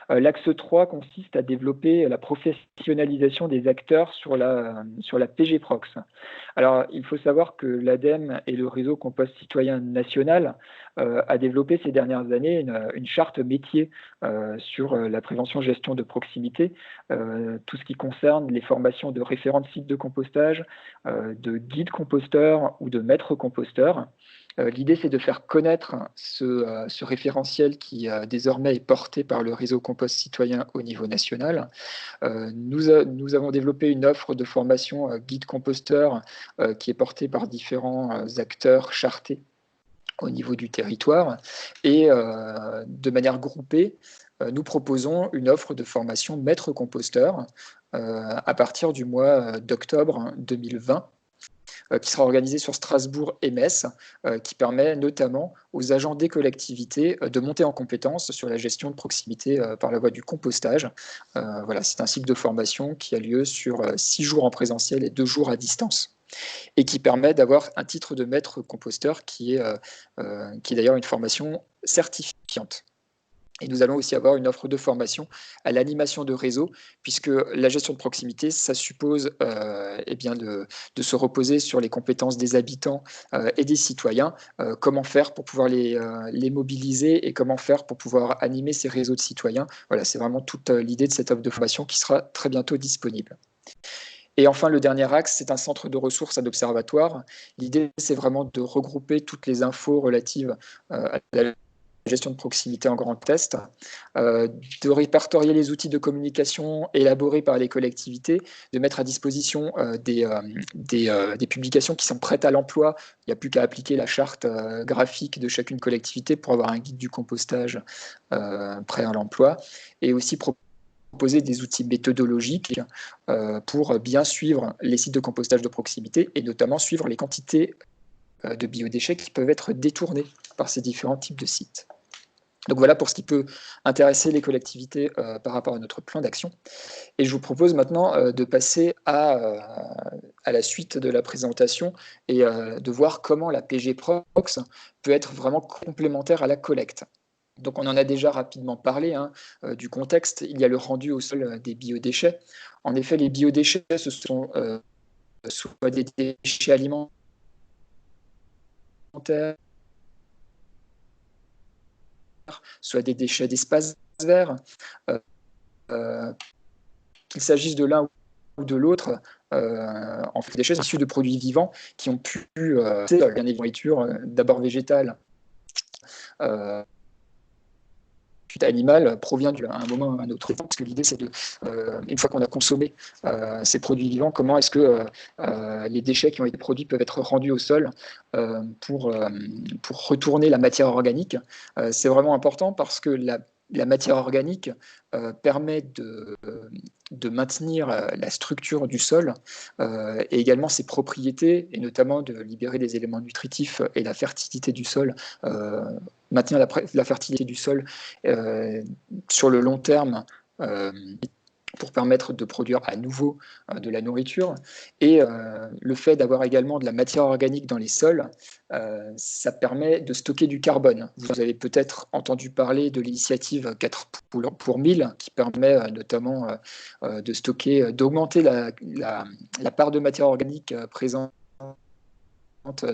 L'axe 3 consiste à développer la professionnalisation des acteurs sur la PGProx. Alors, il faut savoir que l'ADEME et le réseau Compost Citoyen National a développé ces dernières années une charte métier sur la prévention-gestion de proximité, tout ce qui concerne les formations de référents de sites de compostage, de guides composteurs ou de maîtres composteurs. L'idée, c'est de faire connaître ce référentiel qui désormais est porté par le réseau Compost Citoyen au niveau national. Nous avons développé une offre de formation guide composteur qui est portée par différents acteurs chartés au niveau du territoire. Et de manière groupée, nous proposons une offre de formation maître composteur à partir du mois d'octobre 2020. Qui sera organisé sur Strasbourg et Metz, qui permet notamment aux agents des collectivités de monter en compétence sur la gestion de proximité par la voie du compostage. Voilà, c'est un cycle de formation qui a lieu sur 6 jours en présentiel et 2 jours à distance, et qui permet d'avoir un titre de maître composteur qui est d'ailleurs une formation certifiante. Et nous allons aussi avoir une offre de formation à l'animation de réseau, puisque la gestion de proximité, ça suppose de se reposer sur les compétences des habitants et des citoyens. Comment faire pour pouvoir les mobiliser et comment faire pour pouvoir animer ces réseaux de citoyens. Voilà, c'est vraiment toute l'idée de cette offre de formation qui sera très bientôt disponible. Et enfin, le dernier axe, c'est un centre de ressources, un observatoire. L'idée, c'est vraiment de regrouper toutes les infos relatives à la gestion de proximité en Grand Est, de répertorier les outils de communication élaborés par les collectivités, de mettre à disposition des publications qui sont prêtes à l'emploi. Il n'y a plus qu'à appliquer la charte graphique de chacune collectivité pour avoir un guide du compostage prêt à l'emploi, et aussi proposer des outils méthodologiques pour bien suivre les sites de compostage de proximité et notamment suivre les quantités de biodéchets qui peuvent être détournés par ces différents types de sites. Donc voilà pour ce qui peut intéresser les collectivités par rapport à notre plan d'action. Et je vous propose maintenant de passer à la suite de la présentation et de voir comment la PGProx peut être vraiment complémentaire à la collecte. Donc on en a déjà rapidement parlé du contexte. Il y a le rendu au sol des biodéchets. En effet, les biodéchets, ce sont soit des déchets alimentaires, soit des déchets d'espace vert. Qu'il s'agisse de l'un ou de l'autre, en fait, des déchets issus de produits vivants qui ont pu gagner des nourritures d'abord végétale, animal provient à un moment ou à un autre. Parce que l'idée, c'est de, une fois qu'on a consommé ces produits vivants, comment est-ce que les déchets qui ont été produits peuvent être rendus au sol pour retourner la matière organique. C'est vraiment important parce que la matière organique permet de maintenir la structure du sol et également ses propriétés, et notamment de libérer des éléments nutritifs et la fertilité du sol, maintenir la fertilité du sol sur le long terme pour permettre de produire à nouveau de la nourriture. Et le fait d'avoir également de la matière organique dans les sols, ça permet de stocker du carbone. Vous avez peut-être entendu parler de l'initiative 4 pour 1000 qui permet notamment de stocker, d'augmenter la part de matière organique présente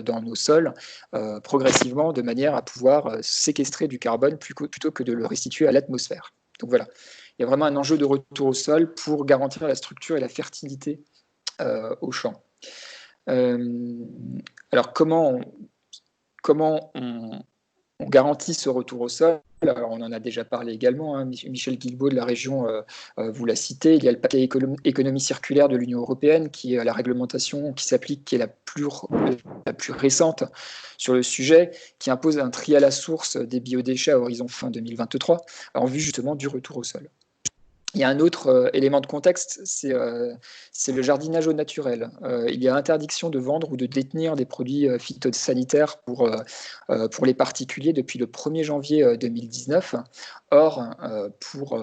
dans nos sols progressivement de manière à pouvoir séquestrer du carbone plutôt que de le restituer à l'atmosphère. Donc voilà, il y a vraiment un enjeu de retour au sol pour garantir la structure et la fertilité au champ. Alors comment on garantit ce retour au sol? Alors, on en a déjà parlé également, hein. Michel Guilbault de la région vous l'a cité. Il y a le paquet économie circulaire de l'Union européenne, qui est la réglementation qui s'applique, qui est la plus récente sur le sujet, qui impose un tri à la source des biodéchets à horizon fin 2023, en vue justement du retour au sol. Il y a un autre élément de contexte, c'est le jardinage au naturel. Il y a interdiction de vendre ou de détenir des produits phytosanitaires pour les particuliers depuis le 1er janvier 2019. Or, pour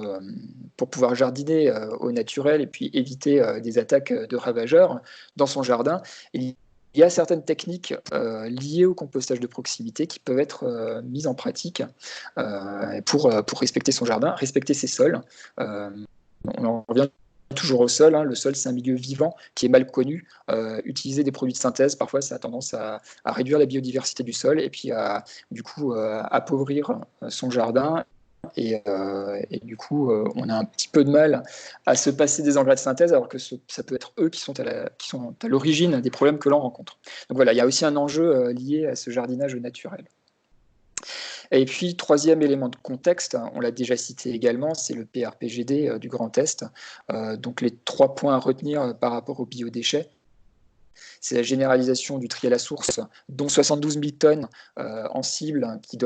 pouvoir jardiner au naturel et puis éviter des attaques de ravageurs dans son jardin, il y a certaines techniques liées au compostage de proximité qui peuvent être mises en pratique pour respecter son jardin, respecter ses sols. On en revient toujours au sol. Hein. Le sol, c'est un milieu vivant qui est mal connu. Utiliser des produits de synthèse, parfois, ça a tendance à réduire la biodiversité du sol et puis du coup appauvrir son jardin. Et du coup, on a un petit peu de mal à se passer des engrais de synthèse, alors que ça peut être eux qui sont à l'origine des problèmes que l'on rencontre. Donc voilà, il y a aussi un enjeu lié à ce jardinage naturel. Et puis, troisième élément de contexte, on l'a déjà cité également, c'est le PRPGD du Grand Est. Donc les 3 points à retenir par rapport aux biodéchets. C'est la généralisation du tri à la source, dont 72 000 tonnes en cible qui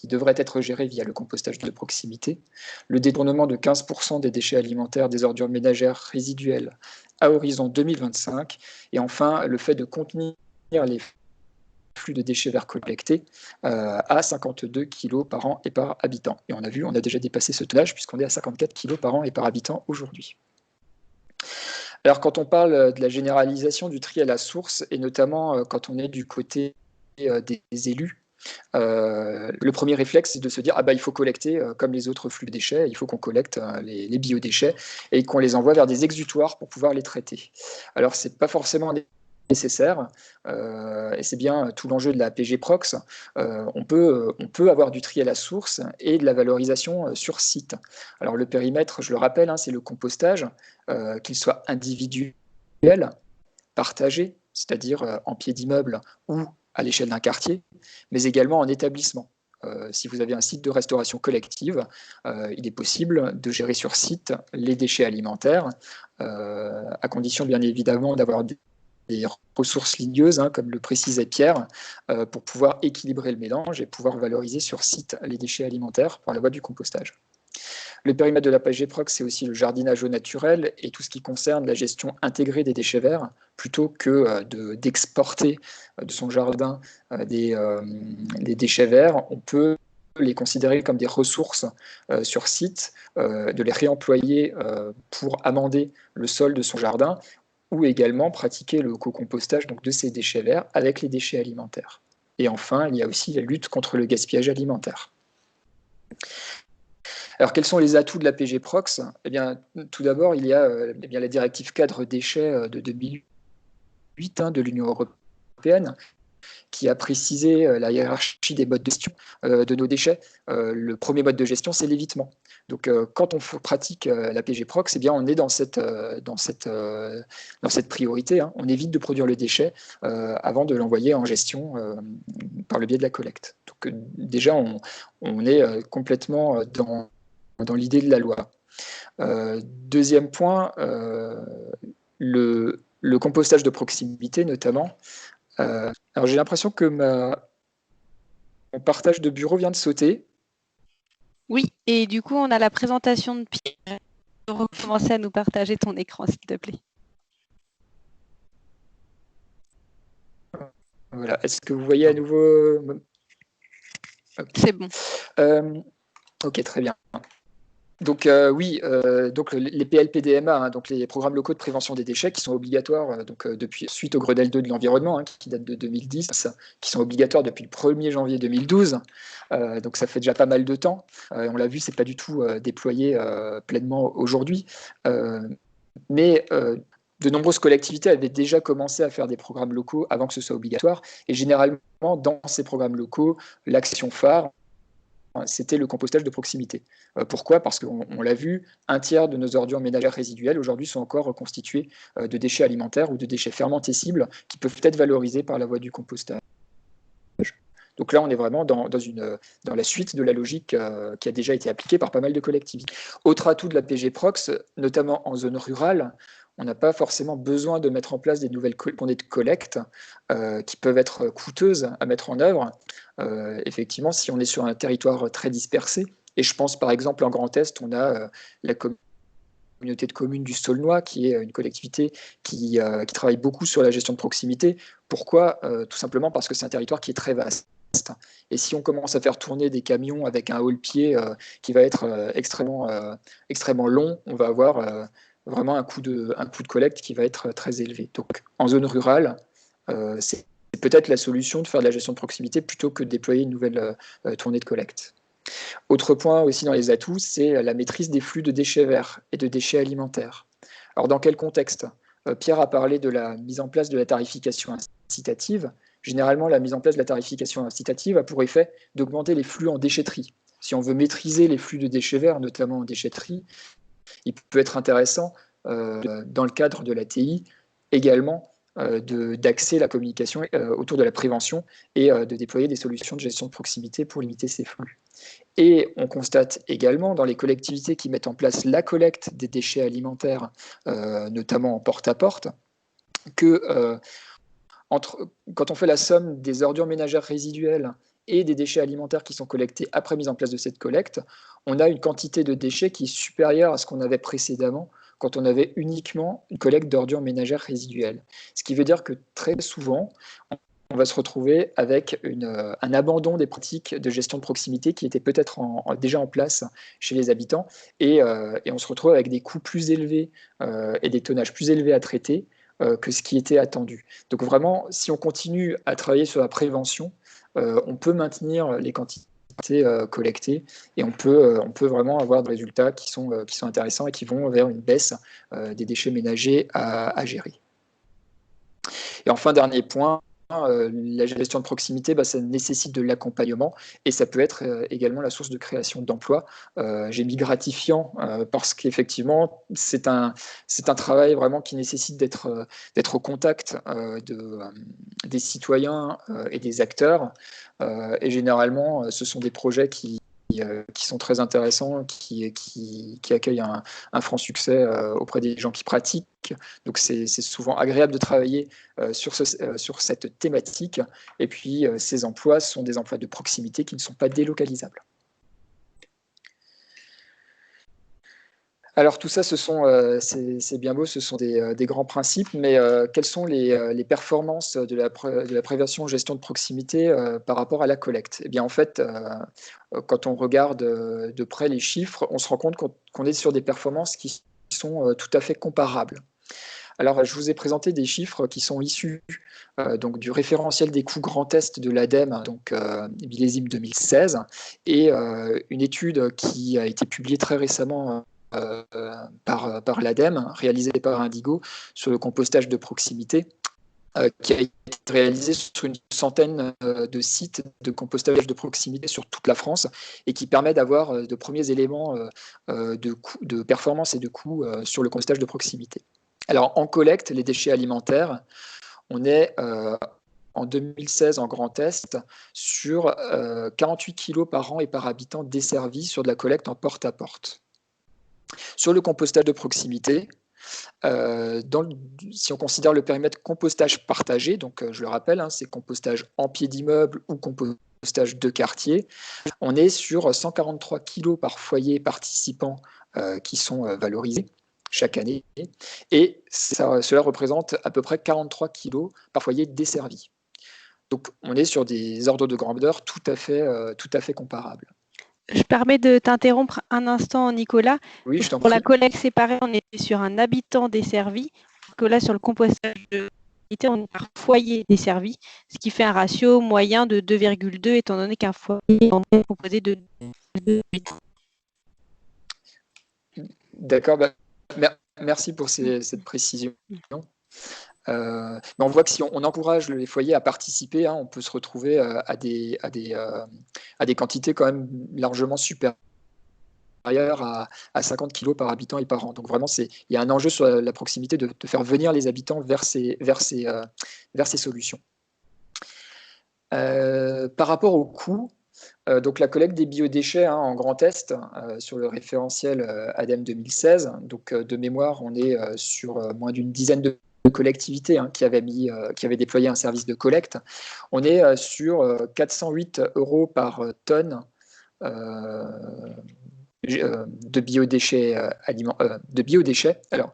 devraient être gérées via le compostage de proximité, le détournement de 15% des déchets alimentaires des ordures ménagères résiduelles à horizon 2025, et enfin le fait de contenir les flux de déchets verts collectés à 52 kg par an et par habitant. Et on a vu, on a déjà dépassé ce tonnage puisqu'on est à 54 kg par an et par habitant aujourd'hui. Alors, quand on parle de la généralisation du tri à la source, et notamment quand on est du côté des élus, le premier réflexe, c'est de se dire il faut collecter comme les autres flux de déchets, il faut qu'on collecte les biodéchets et qu'on les envoie vers des exutoires pour pouvoir les traiter. Alors, ce n'est pas forcément nécessaire, et c'est bien tout l'enjeu de la PG Prox. On peut avoir du tri à la source et de la valorisation sur site. Alors le périmètre, je le rappelle, c'est le compostage, qu'il soit individuel, partagé, c'est-à-dire en pied d'immeuble ou à l'échelle d'un quartier, mais également en établissement. Si vous avez un site de restauration collective, il est possible de gérer sur site les déchets alimentaires, à condition bien évidemment d'avoir des ressources ligneuses, comme le précisait Pierre, pour pouvoir équilibrer le mélange et pouvoir valoriser sur site les déchets alimentaires par la voie du compostage. Le périmètre de la PG Prox, c'est aussi le jardinage au naturel et tout ce qui concerne la gestion intégrée des déchets verts, plutôt que d'exporter de son jardin des déchets verts. On peut les considérer comme des ressources sur site, de les réemployer pour amender le sol de son jardin, ou également pratiquer le co-compostage de ces déchets verts avec les déchets alimentaires. Et enfin, il y a aussi la lutte contre le gaspillage alimentaire. Alors, quels sont les atouts de la PG Prox ? Eh bien, tout d'abord, il y a la directive cadre déchets de 2008 de l'Union européenne, qui a précisé la hiérarchie des modes de gestion de nos déchets. Le premier mode de gestion, c'est l'évitement. Donc, quand on pratique la PG Prox, eh bien, on est dans cette priorité. On évite de produire le déchet avant de l'envoyer en gestion par le biais de la collecte. Donc, déjà, on est complètement dans l'idée de la loi. Deuxième point, le compostage de proximité, notamment. Alors j'ai l'impression que mon partage de bureau vient de sauter. Oui, et du coup, on a la présentation de Pierre. Tu peux recommencer à nous partager ton écran, s'il te plaît. Voilà. Est-ce que vous voyez à nouveau? Okay. C'est bon. Ok, très bien. Donc oui, donc les PLPDMA, hein, donc les programmes locaux de prévention des déchets, qui sont obligatoires depuis suite au Grenelle 2 de l'environnement, hein, qui date de 2010, qui sont obligatoires depuis le 1er janvier 2012. Donc ça fait déjà pas mal de temps. On l'a vu, c'est pas du tout déployé pleinement aujourd'hui, mais de nombreuses collectivités avaient déjà commencé à faire des programmes locaux avant que ce soit obligatoire. Et généralement, dans ces programmes locaux, l'action phare, c'était le compostage de proximité. Pourquoi ? Parce qu'on l'a vu, un tiers de nos ordures ménagères résiduelles aujourd'hui sont encore constituées de déchets alimentaires ou de déchets fermentescibles qui peuvent être valorisés par la voie du compostage. Donc là, on est vraiment dans la suite de la logique qui a déjà été appliquée par pas mal de collectivités. Autre atout de la PG-Prox, notamment en zone rurale, on n'a pas forcément besoin de mettre en place des nouvelles poignées de collecte qui peuvent être coûteuses à mettre en œuvre. Effectivement, si on est sur un territoire très dispersé, et je pense par exemple en Grand Est, on a la communauté de communes du Saulnois, qui est une collectivité qui travaille beaucoup sur la gestion de proximité. Pourquoi ? Tout simplement parce que c'est un territoire qui est très vaste. Et si on commence à faire tourner des camions avec un haut-le-pied qui va être extrêmement long, on va avoir vraiment un coût de collecte qui va être très élevé. Donc en zone rurale, c'est peut-être la solution de faire de la gestion de proximité plutôt que de déployer une nouvelle tournée de collecte. Autre point aussi dans les atouts, c'est la maîtrise des flux de déchets verts et de déchets alimentaires. Alors dans quel contexte ? Pierre a parlé de la mise en place de la tarification incitative. Généralement, la mise en place de la tarification incitative a pour effet d'augmenter les flux en déchetterie. Si on veut maîtriser les flux de déchets verts, notamment en déchetterie, il peut être intéressant, dans le cadre de la TI, également d'axer la communication autour de la prévention et de déployer des solutions de gestion de proximité pour limiter ces flux. Et on constate également dans les collectivités qui mettent en place la collecte des déchets alimentaires, notamment en porte-à-porte, que quand on fait la somme des ordures ménagères résiduelles et des déchets alimentaires qui sont collectés après mise en place de cette collecte, on a une quantité de déchets qui est supérieure à ce qu'on avait précédemment quand on avait uniquement une collecte d'ordures ménagères résiduelles. Ce qui veut dire que très souvent, on va se retrouver avec un abandon des pratiques de gestion de proximité qui étaient peut-être déjà en place chez les habitants, et on se retrouve avec des coûts plus élevés et des tonnages plus élevés à traiter que ce qui était attendu. Donc vraiment, si on continue à travailler sur la prévention, on peut maintenir les quantités collectées et on peut vraiment avoir des résultats qui sont intéressants et qui vont vers une baisse des déchets ménagers à gérer. Et enfin, dernier point, la gestion de proximité, ça nécessite de l'accompagnement et ça peut être également la source de création d'emplois. J'ai mis gratifiant parce qu'effectivement, c'est un travail vraiment qui nécessite d'être au contact des citoyens et des acteurs. Et généralement, ce sont des projets qui sont très intéressants, qui accueillent un franc succès auprès des gens qui pratiquent. Donc c'est souvent agréable de travailler sur cette thématique. Et puis ces emplois sont des emplois de proximité qui ne sont pas délocalisables. Alors tout ça, c'est bien beau, ce sont des grands principes, mais quelles sont les performances de la prévention gestion de proximité par rapport à la collecte ? Eh bien en fait, quand on regarde de près les chiffres, on se rend compte qu'on est sur des performances qui sont tout à fait comparables. Alors, je vous ai présenté des chiffres qui sont issus donc, du référentiel des coûts Grand Est de l'ADEME, donc millésime 2016, et une étude qui a été publiée très récemment par l'ADEME, réalisée par Indigo, sur le compostage de proximité, qui a été réalisé sur une centaine de sites de compostage de proximité sur toute la France et qui permet d'avoir de premiers éléments de performance et de coûts sur le compostage de proximité. Alors, en collecte, les déchets alimentaires, on est en 2016 en Grand Est sur 48 kg par an et par habitant desservis sur de la collecte en porte-à-porte. Sur le compostage de proximité, si on considère le périmètre compostage partagé, donc je le rappelle, c'est compostage en pied d'immeuble ou compostage de quartier, on est sur 143 kg par foyer participant qui sont valorisés chaque année, et cela représente à peu près 43 kg par foyer desservi. Donc on est sur des ordres de grandeur tout à fait comparables. Je permets de t'interrompre un instant, Nicolas. Oui, je t'en Pour la prie. collecte séparée, on est sur un habitant desservi. Alors que là, sur le compostage de qualité, on est par foyer desservi, ce qui fait un ratio moyen de 2,2, étant donné qu'un foyer est composé de 2 habitants. D'accord, merci pour cette précision. Mais on voit que si on encourage les foyers à participer, on peut se retrouver à des quantités quand même largement supérieures à 50 kg par habitant et par an. Donc vraiment, il y a un enjeu sur la proximité de faire venir les habitants vers ces solutions. Par rapport au coût, donc la collecte des biodéchets en Grand Est sur le référentiel ADEME 2016, donc de mémoire, on est sur moins d'une dizaine de collectivités qui avaient déployé un service de collecte. On est sur 408 € par tonne de biodéchets. Alors,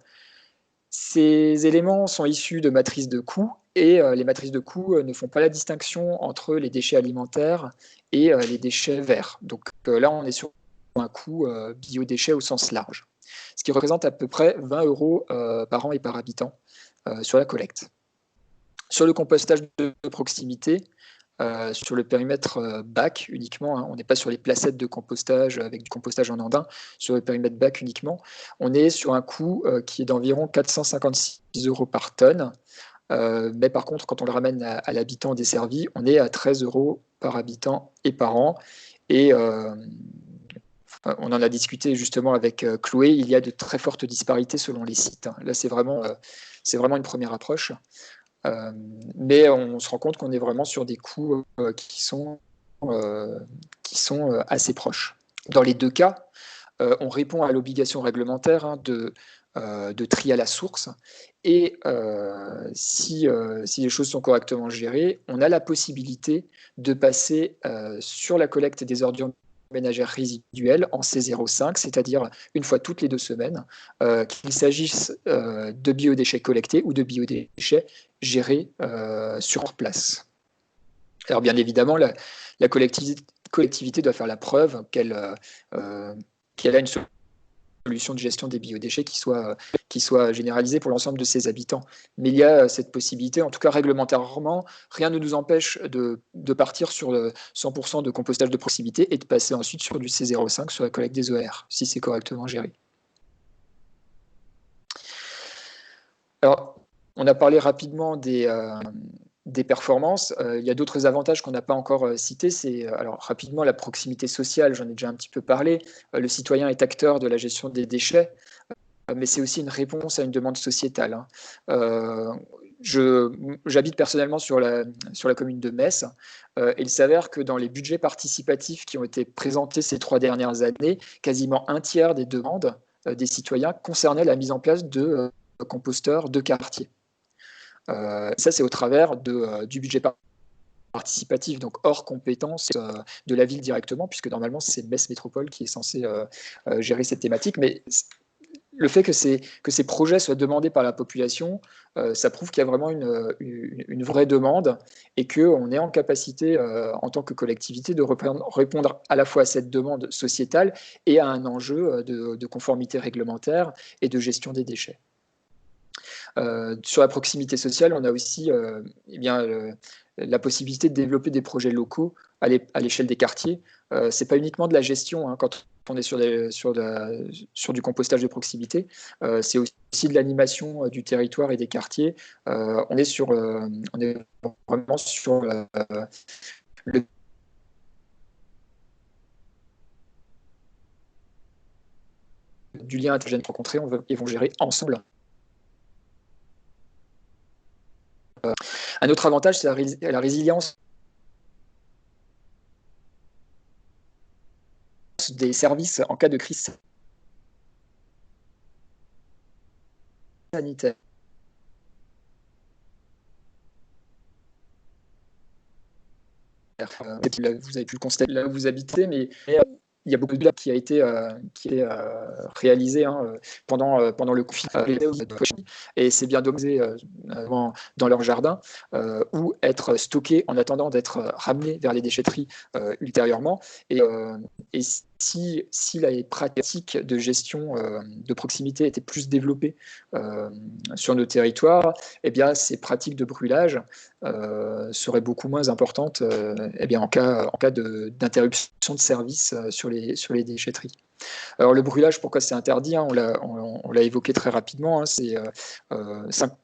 ces éléments sont issus de matrices de coûts et les matrices de coûts ne font pas la distinction entre les déchets alimentaires et les déchets verts. Donc là, on est sur un coût biodéchets au sens large, ce qui représente à peu près 20 € par an et par habitant sur la collecte. Sur le compostage de proximité, sur le périmètre bac uniquement, on n'est pas sur les placettes de compostage avec du compostage en andin, sur le périmètre bac uniquement, on est sur un coût qui est d'environ 456 € par tonne, mais par contre, quand on le ramène à l'habitant desservi, on est à 13 € par habitant et par an, et on en a discuté justement avec Chloé, il y a de très fortes disparités selon les sites. Là, c'est vraiment une première approche. Mais on se rend compte qu'on est vraiment sur des coûts qui sont assez proches. Dans les deux cas, on répond à l'obligation réglementaire de tri à la source, et si les choses sont correctement gérées, on a la possibilité de passer sur la collecte des ordures ménagères résiduelles en C05, c'est-à-dire une fois toutes les 2 semaines, qu'il s'agisse de biodéchets collectés ou de biodéchets gérés sur place. Alors bien évidemment, la collectivité doit faire la preuve qu'elle a une solution de gestion des biodéchets qui soit généralisée pour l'ensemble de ses habitants. Mais il y a cette possibilité, en tout cas réglementairement, rien ne nous empêche de partir sur 100% de compostage de proximité et de passer ensuite sur du C05 sur la collecte des OR, si c'est correctement géré. Alors, on a parlé rapidement des performances. Il y a d'autres avantages qu'on n'a pas encore cités. C'est alors rapidement la proximité sociale, j'en ai déjà un petit peu parlé. Le citoyen est acteur de la gestion des déchets, mais c'est aussi une réponse à une demande sociétale. J'habite personnellement sur la commune de Metz, et il s'avère que dans les budgets participatifs qui ont été présentés ces 3 dernières années, quasiment un tiers des demandes des citoyens concernaient la mise en place de composteurs de quartier. Ça, c'est au travers du budget participatif, donc hors compétence de la ville directement, puisque normalement, c'est Metz Métropole qui est censé gérer cette thématique. Mais le fait que ces projets soient demandés par la population, ça prouve qu'il y a vraiment une vraie demande et qu'on est en capacité, en tant que collectivité, de répondre à la fois à cette demande sociétale et à un enjeu de conformité réglementaire et de gestion des déchets. Sur la proximité sociale, on a aussi la possibilité de développer des projets locaux à l'échelle des quartiers. Ce n'est pas uniquement de la gestion quand on est sur du compostage de proximité, c'est aussi de l'animation du territoire et des quartiers. On est vraiment sur du lien intergène rencontré, ils vont gérer ensemble. Un autre avantage, c'est la résilience des services en cas de crise sanitaire. Vous avez pu le constater là où vous habitez, mais il y a beaucoup de labs qui a été réalisé pendant le confinement et c'est bien dommagé dans leur jardin ou être stocké en attendant d'être ramené vers les déchetteries ultérieurement. Et si les pratiques de gestion de proximité étaient plus développées sur nos territoires, eh bien, ces pratiques de brûlage seraient beaucoup moins importantes en cas d'interruption de service sur les déchetteries. Alors le brûlage, pourquoi c'est interdit, on l'a évoqué très rapidement, c'est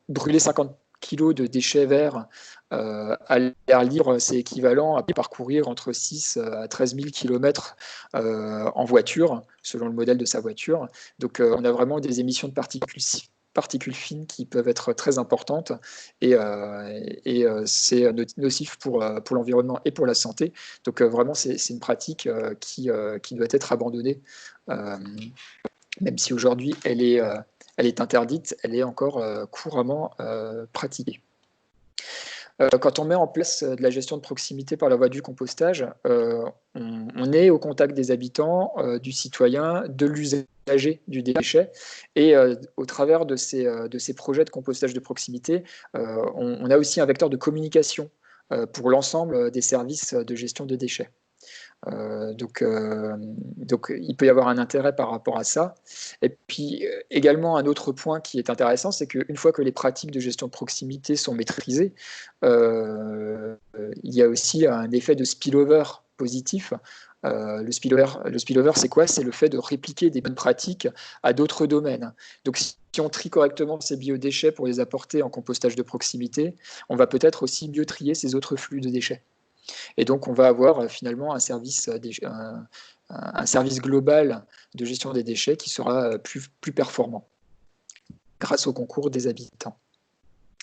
brûler 50 kg de déchets verts à l'air libre, c'est équivalent à parcourir entre 6 à 13 000 km en voiture, selon le modèle de sa voiture. Donc on a vraiment des émissions de particules fines qui peuvent être très importantes et c'est nocif pour l'environnement et pour la santé. Donc vraiment, c'est une pratique qui doit être abandonnée, même si aujourd'hui elle est interdite, elle est encore couramment pratiquée. Quand on met en place de la gestion de proximité par la voie du compostage, on est au contact des habitants, du citoyen, de l'usager du déchet. Et au travers de ces projets de compostage de proximité, on a aussi un vecteur de communication pour l'ensemble des services de gestion de déchets. Donc, il peut y avoir un intérêt par rapport à ça. Et puis également un autre point qui est intéressant, c'est qu'une fois que les pratiques de gestion de proximité sont maîtrisées, il y a aussi un effet de spillover positif. Le spillover, c'est quoi? C'est le fait de répliquer des bonnes pratiques à d'autres domaines. Donc si on trie correctement ces biodéchets pour les apporter en compostage de proximité, on va peut-être aussi mieux trier ces autres flux de déchets. Et donc, on va avoir finalement un service global de gestion des déchets qui sera plus performant grâce au concours des habitants.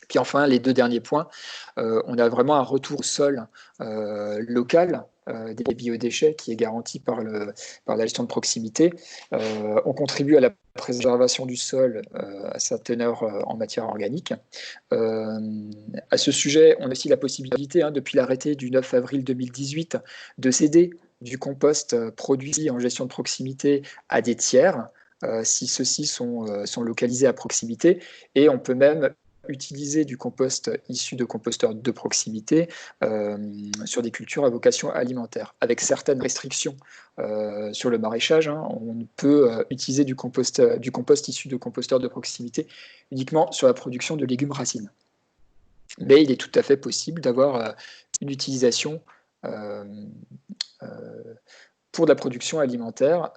Puis enfin, les deux derniers points, on a vraiment un retour au sol local des biodéchets qui est garanti par la gestion de proximité. On contribue à la préservation du sol, à sa teneur en matière organique. À ce sujet, on a aussi la possibilité, depuis l'arrêté du 9 avril 2018, de céder du compost produit en gestion de proximité à des tiers, si ceux-ci sont localisés à proximité, et on peut même utiliser du compost issu de composteurs de proximité sur des cultures à vocation alimentaire, avec certaines restrictions sur le maraîchage. On peut utiliser du compost issu de composteurs de proximité uniquement sur la production de légumes racines. Mais il est tout à fait possible d'avoir une utilisation pour la production alimentaire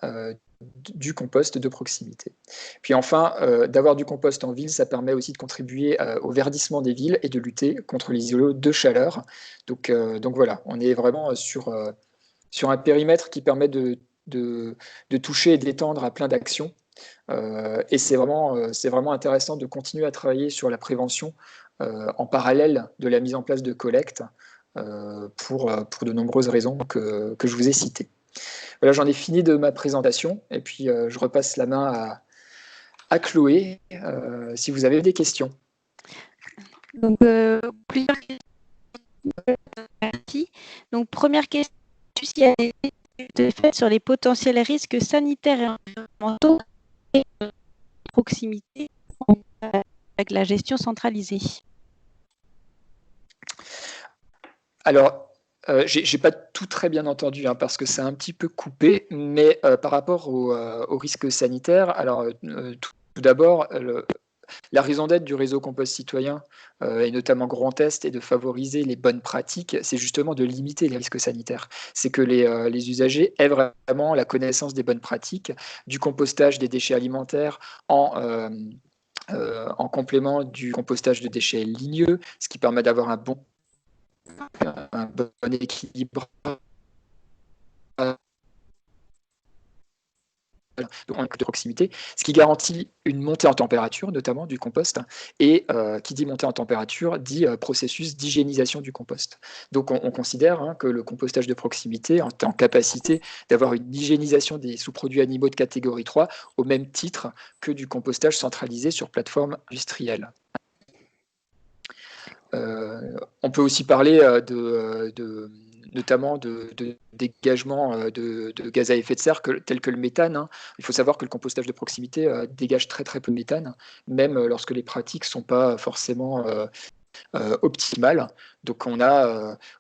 du compost de proximité. Puis enfin, d'avoir du compost en ville, ça permet aussi de contribuer au verdissement des villes et de lutter contre les îlots de chaleur. Donc voilà, on est vraiment sur un périmètre qui permet de toucher et d'étendre à plein d'actions. Et c'est vraiment intéressant de continuer à travailler sur la prévention en parallèle de la mise en place de collectes pour de nombreuses raisons que je vous ai citées. Voilà, j'en ai fini de ma présentation et puis je repasse la main à Chloé si vous avez des questions. Donc, plusieurs questions. Donc, première question, s'il y a des études faites sur les potentiels risques sanitaires et environnementaux et de proximité avec la gestion centralisée. Alors, j'ai pas tout très bien entendu parce que c'est un petit peu coupé, mais par rapport aux risques sanitaires, alors tout d'abord, la raison d'être du réseau Compost Citoyen, et notamment Grand Est, et de favoriser les bonnes pratiques, c'est justement de limiter les risques sanitaires. C'est que les usagers aient vraiment la connaissance des bonnes pratiques, du compostage des déchets alimentaires en complément du compostage de déchets ligneux, ce qui permet d'avoir un bon équilibre de proximité, ce qui garantit une montée en température, notamment du compost, et qui dit montée en température, dit processus d'hygiénisation du compost. Donc on considère que le compostage de proximité est en capacité d'avoir une hygiénisation des sous-produits animaux de catégorie 3 au même titre que du compostage centralisé sur plateforme industrielle. On peut aussi parler notamment de dégagement de gaz à effet de serre tel que le méthane, hein. Il faut savoir que le compostage de proximité dégage très très peu de méthane, même lorsque les pratiques ne sont pas forcément optimales. Donc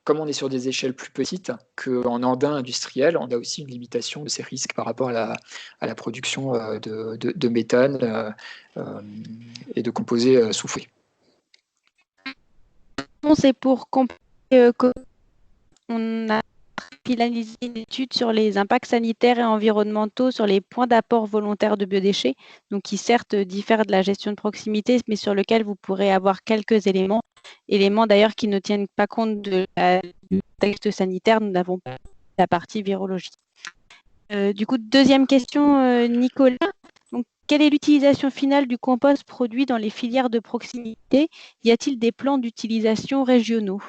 comme on est sur des échelles plus petites qu'en andin industriel, on a aussi une limitation de ces risques par rapport à la production de méthane et de composés soufrés. C'est pour qu'on a finalisé une étude sur les impacts sanitaires et environnementaux sur les points d'apport volontaire de biodéchets, donc qui certes diffèrent de la gestion de proximité, mais sur lequel vous pourrez avoir quelques éléments d'ailleurs qui ne tiennent pas compte du contexte sanitaire. Nous n'avons pas la partie virologie. Du coup, deuxième question, Nicolas. Donc, quelle est l'utilisation finale du compost produit dans les filières de proximité? Y a-t-il des plans d'utilisation régionaux?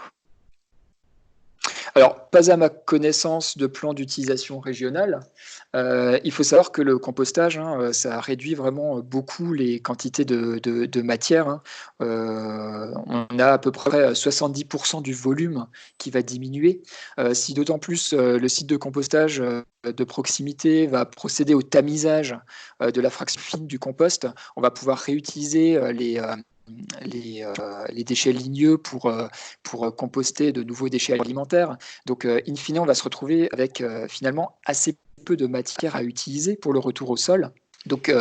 Alors, pas à ma connaissance de plan d'utilisation régionale. Il faut savoir que le compostage, hein, ça réduit vraiment beaucoup les quantités de matière, hein. On a à peu près 70% du volume qui va diminuer. Si d'autant plus le site de compostage de proximité va procéder au tamisage de la fraction fine du compost, on va pouvoir réutiliser les déchets ligneux pour composter de nouveaux déchets alimentaires. Donc, in fine, on va se retrouver avec finalement assez peu de matière à utiliser pour le retour au sol. Donc,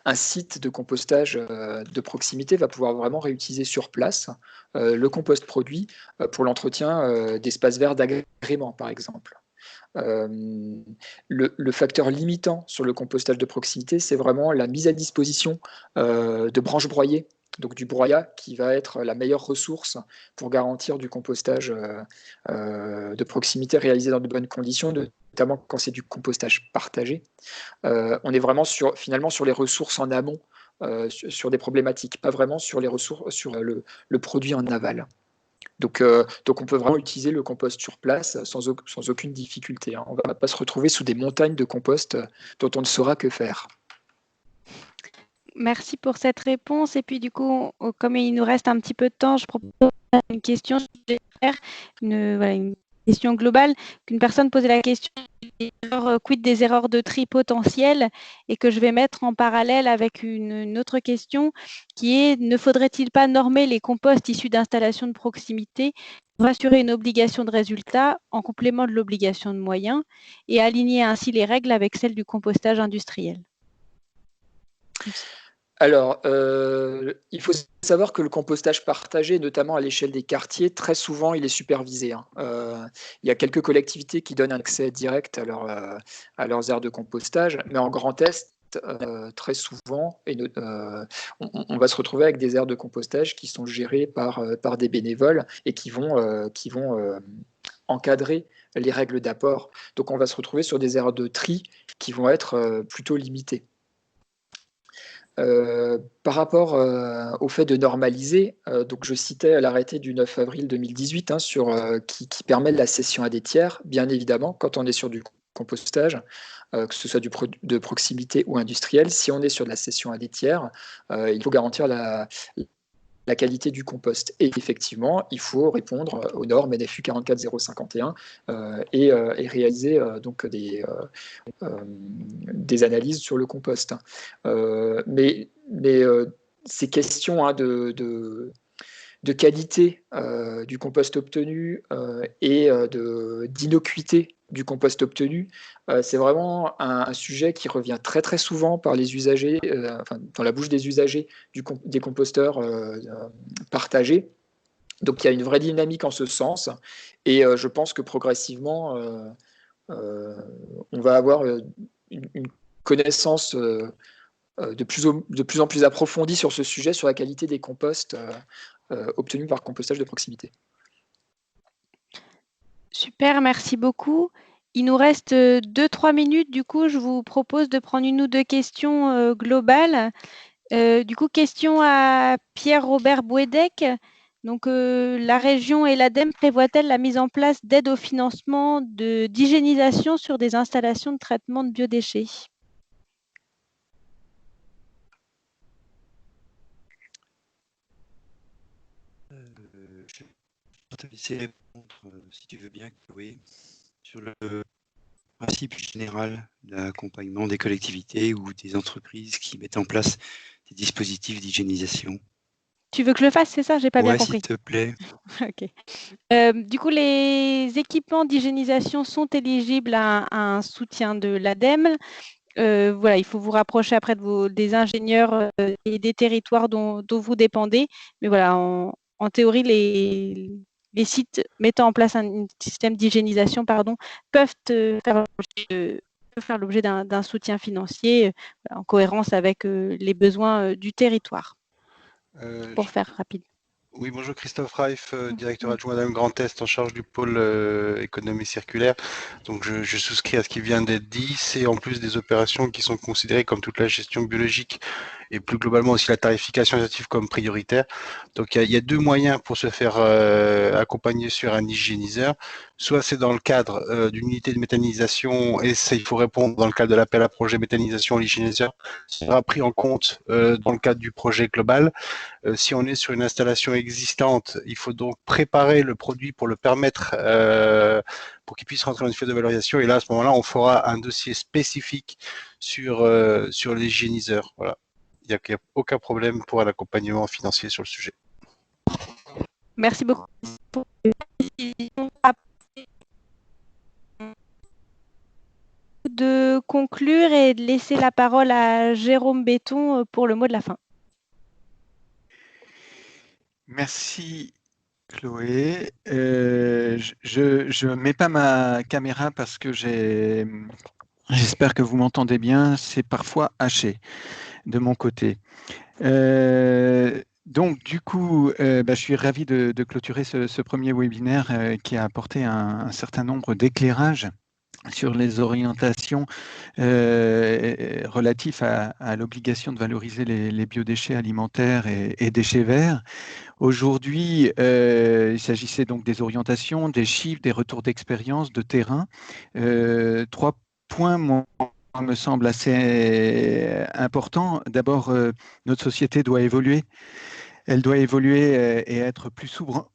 un site de compostage de proximité va pouvoir vraiment réutiliser sur place le compost produit pour l'entretien d'espaces verts d'agrément, par exemple. Le facteur limitant sur le compostage de proximité, c'est vraiment la mise à disposition de branches broyées, donc du broyat qui va être la meilleure ressource pour garantir du compostage de proximité réalisé dans de bonnes conditions, notamment quand c'est du compostage partagé. On est vraiment finalement sur les ressources en amont, sur des problématiques, pas vraiment sur les ressources, sur le produit en aval. Donc on peut vraiment utiliser le compost sur place sans aucune difficulté, hein. On ne va pas se retrouver sous des montagnes de compost dont on ne saura que faire. Merci pour cette réponse. Et puis du coup, comme il nous reste un petit peu de temps, je propose une question, une question globale, qu'une personne posait la question quid des erreurs de tri potentielles, et que je vais mettre en parallèle avec une autre question qui est: ne faudrait-il pas normer les composts issus d'installations de proximité pour assurer une obligation de résultat en complément de l'obligation de moyens et aligner ainsi les règles avec celles du compostage industriel? Alors, il faut savoir que le compostage partagé, notamment à l'échelle des quartiers, très souvent, il est supervisé, hein. Il y a quelques collectivités qui donnent un accès direct à leurs aires de compostage, mais en Grand Est, très souvent, on va se retrouver avec des aires de compostage qui sont gérées par des bénévoles et qui vont encadrer les règles d'apport. Donc, on va se retrouver sur des aires de tri qui vont être plutôt limitées. Par rapport au fait de normaliser, donc je citais l'arrêté du 9 avril 2018 hein, qui permet la cession à des tiers, bien évidemment, quand on est sur du compostage, que ce soit de proximité ou industriel. Si on est sur de la cession à des tiers, il faut garantir la qualité du compost. Et effectivement, il faut répondre aux normes NFU 44051 et réaliser donc des analyses sur le compost. Mais ces questions hein, de qualité du compost obtenu et d'innocuité du compost obtenu, c'est vraiment un sujet qui revient très très souvent par les usagers, dans la bouche des usagers des composteurs partagés. Donc il y a une vraie dynamique en ce sens, et je pense que progressivement, on va avoir une connaissance de plus en plus approfondie sur ce sujet, sur la qualité des composts obtenus par compostage de proximité. Super, merci beaucoup. Il nous reste 2-3 minutes. Du coup, je vous propose de prendre une ou deux questions globales. Du coup, question à Pierre-Robert Bouédec. Donc, la région et l'ADEME prévoient-elles la mise en place d'aides au financement d'hygiénisation sur des installations de traitement de biodéchets? te laisser répondre, si tu veux bien, Chloé, sur le principe général d'accompagnement des collectivités ou des entreprises qui mettent en place des dispositifs d'hygiénisation. Tu veux que je le fasse, c'est ça? J'ai pas bien Ouais, compris. s'il te plaît. Ok. Du coup, les équipements d'hygiénisation sont éligibles à un soutien de l'ADEME. Voilà, il faut vous rapprocher après des ingénieurs et des territoires dont vous dépendez. Mais voilà, en théorie, les sites mettant en place un système d'hygiénisation peuvent faire l'objet d'un soutien financier en cohérence avec les besoins du territoire, pour faire rapide. Oui, bonjour, Christophe Reif, directeur adjoint d'ADEME Grand Est en charge du pôle économie circulaire. Donc je souscris à ce qui vient d'être dit. C'est en plus des opérations qui sont considérées comme toute la gestion biologique et plus globalement aussi la tarification additive comme prioritaire. Donc il y a deux moyens pour se faire accompagner sur un hygiéniseur. Soit c'est dans le cadre d'une unité de méthanisation et il faut répondre dans le cadre de l'appel à projet méthanisation, l'hygiéniseur sera pris en compte dans le cadre du projet global. Si on est sur une installation existante, il faut donc préparer le produit pour le permettre, pour qu'il puisse rentrer dans une phase de valorisation. Et là, à ce moment-là, on fera un dossier spécifique sur l'hygiéniseur. Voilà. Il n'y a aucun problème pour un accompagnement financier sur le sujet. Merci beaucoup. De conclure et de laisser la parole à Jérôme Béton pour le mot de la fin. Merci Chloé. Je ne mets pas ma caméra parce que j'espère que vous m'entendez bien. C'est parfois haché de mon côté. Donc, du coup, je suis ravi de clôturer ce premier webinaire qui a apporté un certain nombre d'éclairages sur les orientations relatives à l'obligation de valoriser les biodéchets alimentaires et déchets verts. Aujourd'hui, il s'agissait donc des orientations, des chiffres, des retours d'expérience, de terrain. 3 points me semblent assez importants. D'abord, notre société doit évoluer. Elle doit évoluer et être plus sobre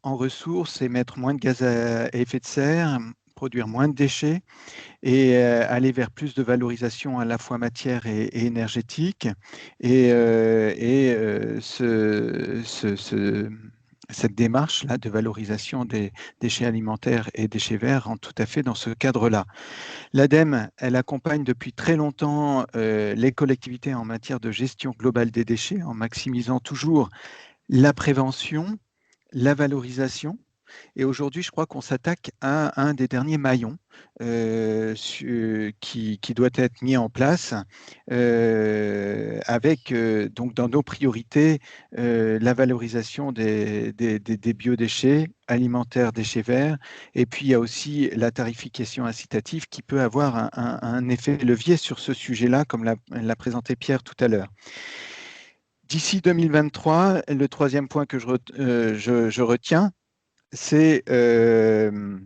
en ressources, émettre moins de gaz à effet de serre, produire moins de déchets et aller vers plus de valorisation à la fois matière et énergétique. Cette démarche-là de valorisation des déchets alimentaires et déchets verts rentre tout à fait dans ce cadre-là. L'ADEME, elle accompagne depuis très longtemps les collectivités en matière de gestion globale des déchets en maximisant toujours la prévention, la valorisation. Et aujourd'hui, je crois qu'on s'attaque à un des derniers maillons qui doit être mis en place avec donc dans nos priorités la valorisation des biodéchets alimentaires, déchets verts, et puis il y a aussi la tarification incitative qui peut avoir un effet levier sur ce sujet-là, comme l'a présenté Pierre tout à l'heure. D'ici 2023, le troisième point que je retiens, c'est que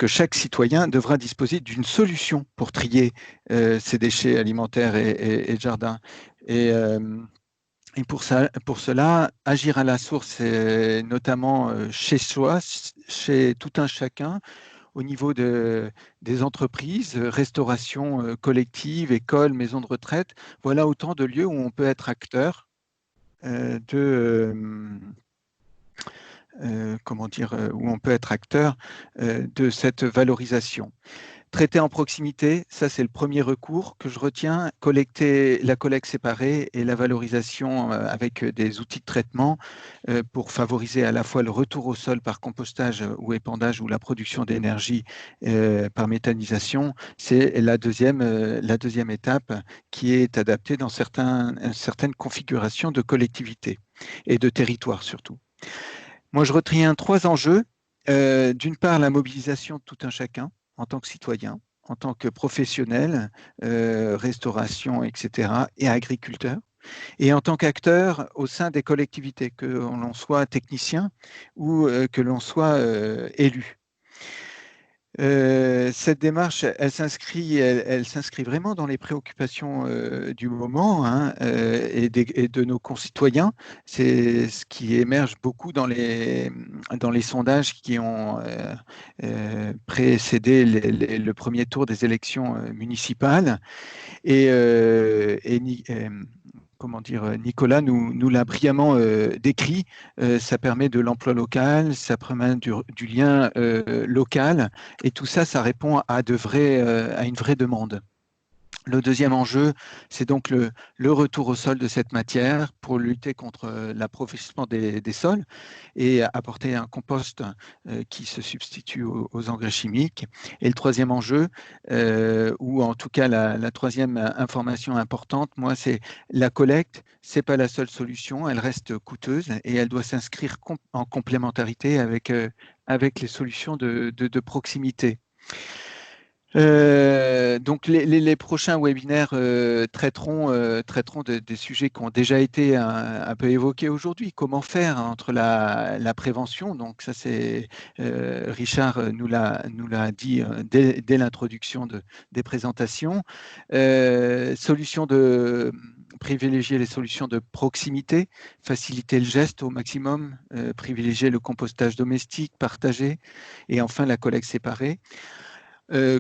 chaque citoyen devra disposer d'une solution pour trier ses déchets alimentaires et de jardin. Et pour cela, agir à la source, notamment chez soi, chez tout un chacun, au niveau des entreprises, restauration collective, écoles, maisons de retraite, voilà autant de lieux où on peut être acteur où on peut être acteur de cette valorisation. Traiter en proximité, ça c'est le premier recours que je retiens. La collecte séparée et la valorisation avec des outils de traitement pour favoriser à la fois le retour au sol par compostage ou épandage ou la production d'énergie par méthanisation, c'est la deuxième étape qui est adaptée dans certaines configurations de collectivités et de territoires surtout. Moi, je retiens 3 enjeux. D'une part, la mobilisation de tout un chacun en tant que citoyen, en tant que professionnel, restauration, etc., et agriculteur, et en tant qu'acteur au sein des collectivités, que l'on soit technicien ou que l'on soit élu. Cette démarche, elle s'inscrit vraiment dans les préoccupations du moment, hein, et de nos concitoyens. C'est ce qui émerge beaucoup dans les sondages qui ont précédé le premier tour des élections municipales. Comment dire, Nicolas nous l'a brillamment décrit. Ça permet de l'emploi local, ça permet du lien local, et tout ça, ça répond à une vraie demande. Le deuxième enjeu, c'est donc le retour au sol de cette matière pour lutter contre l'appauvrissement des sols et apporter un compost qui se substitue aux engrais chimiques. Et le troisième enjeu, ou en tout cas la troisième information importante, moi, c'est la collecte. Ce n'est pas la seule solution, elle reste coûteuse et elle doit s'inscrire en complémentarité avec les solutions de proximité. Donc les prochains webinaires traiteront des sujets qui ont déjà été un peu évoqués aujourd'hui. Comment faire entre la prévention, donc ça c'est Richard nous l'a dit dès l'introduction des présentations, privilégier les solutions de proximité, faciliter le geste au maximum, privilégier le compostage domestique, partagé, et enfin la collecte séparée.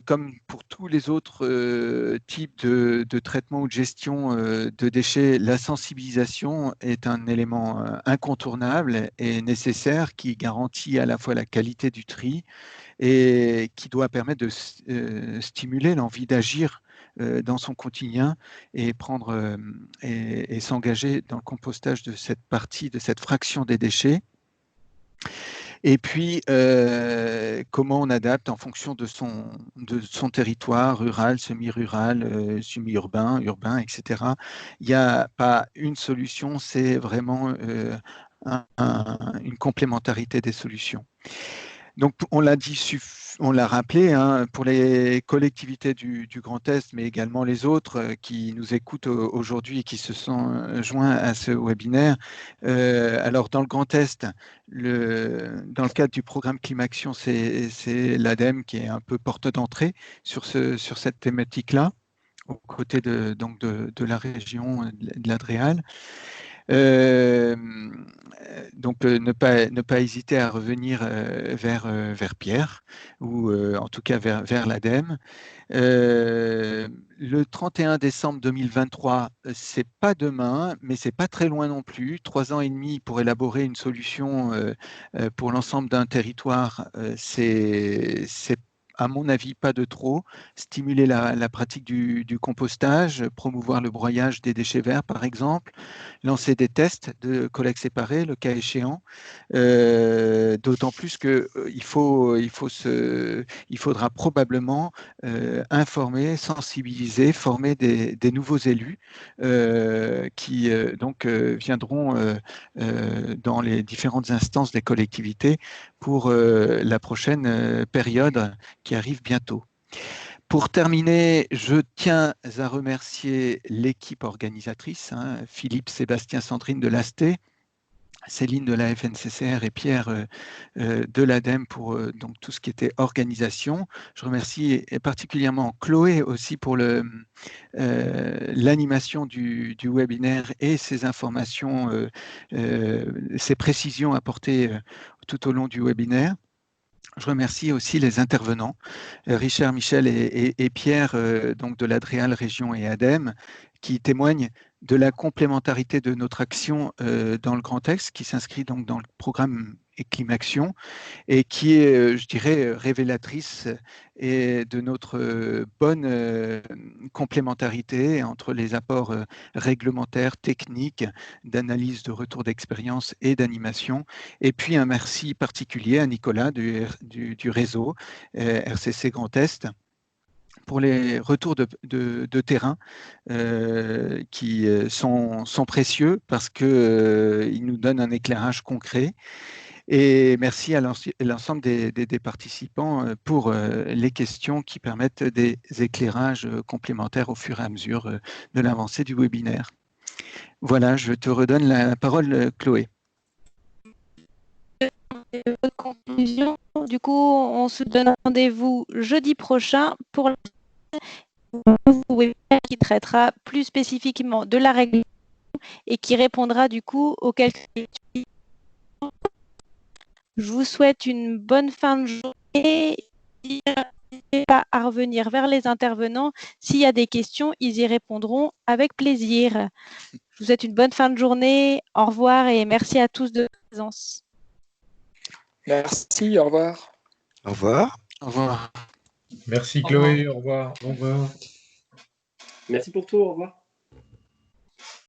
Comme pour tous les autres types de traitement ou de gestion de déchets, la sensibilisation est un élément incontournable et nécessaire qui garantit à la fois la qualité du tri et qui doit permettre de stimuler l'envie d'agir dans son quotidien et et s'engager dans le compostage de cette partie, de cette fraction des déchets. Et puis, comment on adapte en fonction de son territoire, rural, semi-rural, semi-urbain, urbain, etc. Il n'y a pas une solution, c'est vraiment une complémentarité des solutions. Donc, on l'a dit, on l'a rappelé, hein, pour les collectivités du Grand Est, mais également les autres qui nous écoutent aujourd'hui et qui se sont joints à ce webinaire. Alors, dans le Grand Est, dans le cadre du programme Climaction, c'est l'ADEME qui est un peu porte d'entrée sur cette thématique-là, aux côtés de la région de l'Adréal. Donc, ne pas hésiter à revenir vers Pierre, ou en tout cas vers l'ADEME. Le 31 décembre 2023, c'est pas demain, mais c'est pas très loin non plus. 3 ans et demi pour élaborer une solution pour l'ensemble d'un territoire, c'est à mon avis, pas de trop. Stimuler la pratique du compostage, promouvoir le broyage des déchets verts, par exemple, lancer des tests de collecte séparée, le cas échéant, d'autant plus qu'il faudra probablement informer, sensibiliser, former des nouveaux élus qui viendront dans les différentes instances des collectivités pour la prochaine période qui arrive bientôt. Pour terminer, je tiens à remercier l'équipe organisatrice, hein, Philippe, Sébastien, Sandrine de l'AST, Céline de la FNCCR et Pierre de l'ADEME pour donc tout ce qui était organisation. Je remercie particulièrement Chloé aussi pour l'animation du webinaire et ses informations, ses précisions apportées tout au long du webinaire. Je remercie aussi les intervenants, Richard, Michel et Pierre, donc de l'Adréal Région et ADEME, qui témoignent de la complémentarité de notre action dans le Grand Est, qui s'inscrit donc dans le programme Climaction et qui est, je dirais, révélatrice de notre bonne complémentarité entre les apports réglementaires, techniques, d'analyse de retour d'expérience et d'animation. Et puis un merci particulier à Nicolas du réseau RCC Grand Est pour les retours de terrain qui sont précieux parce qu'ils nous donnent un éclairage concret. Et merci à l'ensemble des participants pour les questions qui permettent des éclairages complémentaires au fur et à mesure de l'avancée du webinaire. Voilà, je te redonne la parole, Chloé. votre conclusion. Du coup, on se donne rendez-vous jeudi prochain pour qui traitera plus spécifiquement de la règle et qui répondra du coup aux quelques questions. Je vous souhaite une bonne fin de journée. N'hésitez pas à revenir vers les intervenants. S'il y a des questions, ils y répondront avec plaisir. Je vous souhaite une bonne fin de journée. Au revoir et merci à tous de votre présence. Merci, au revoir. Au revoir. Au revoir. Merci Chloé, au revoir. Au revoir. Merci pour tout, au revoir.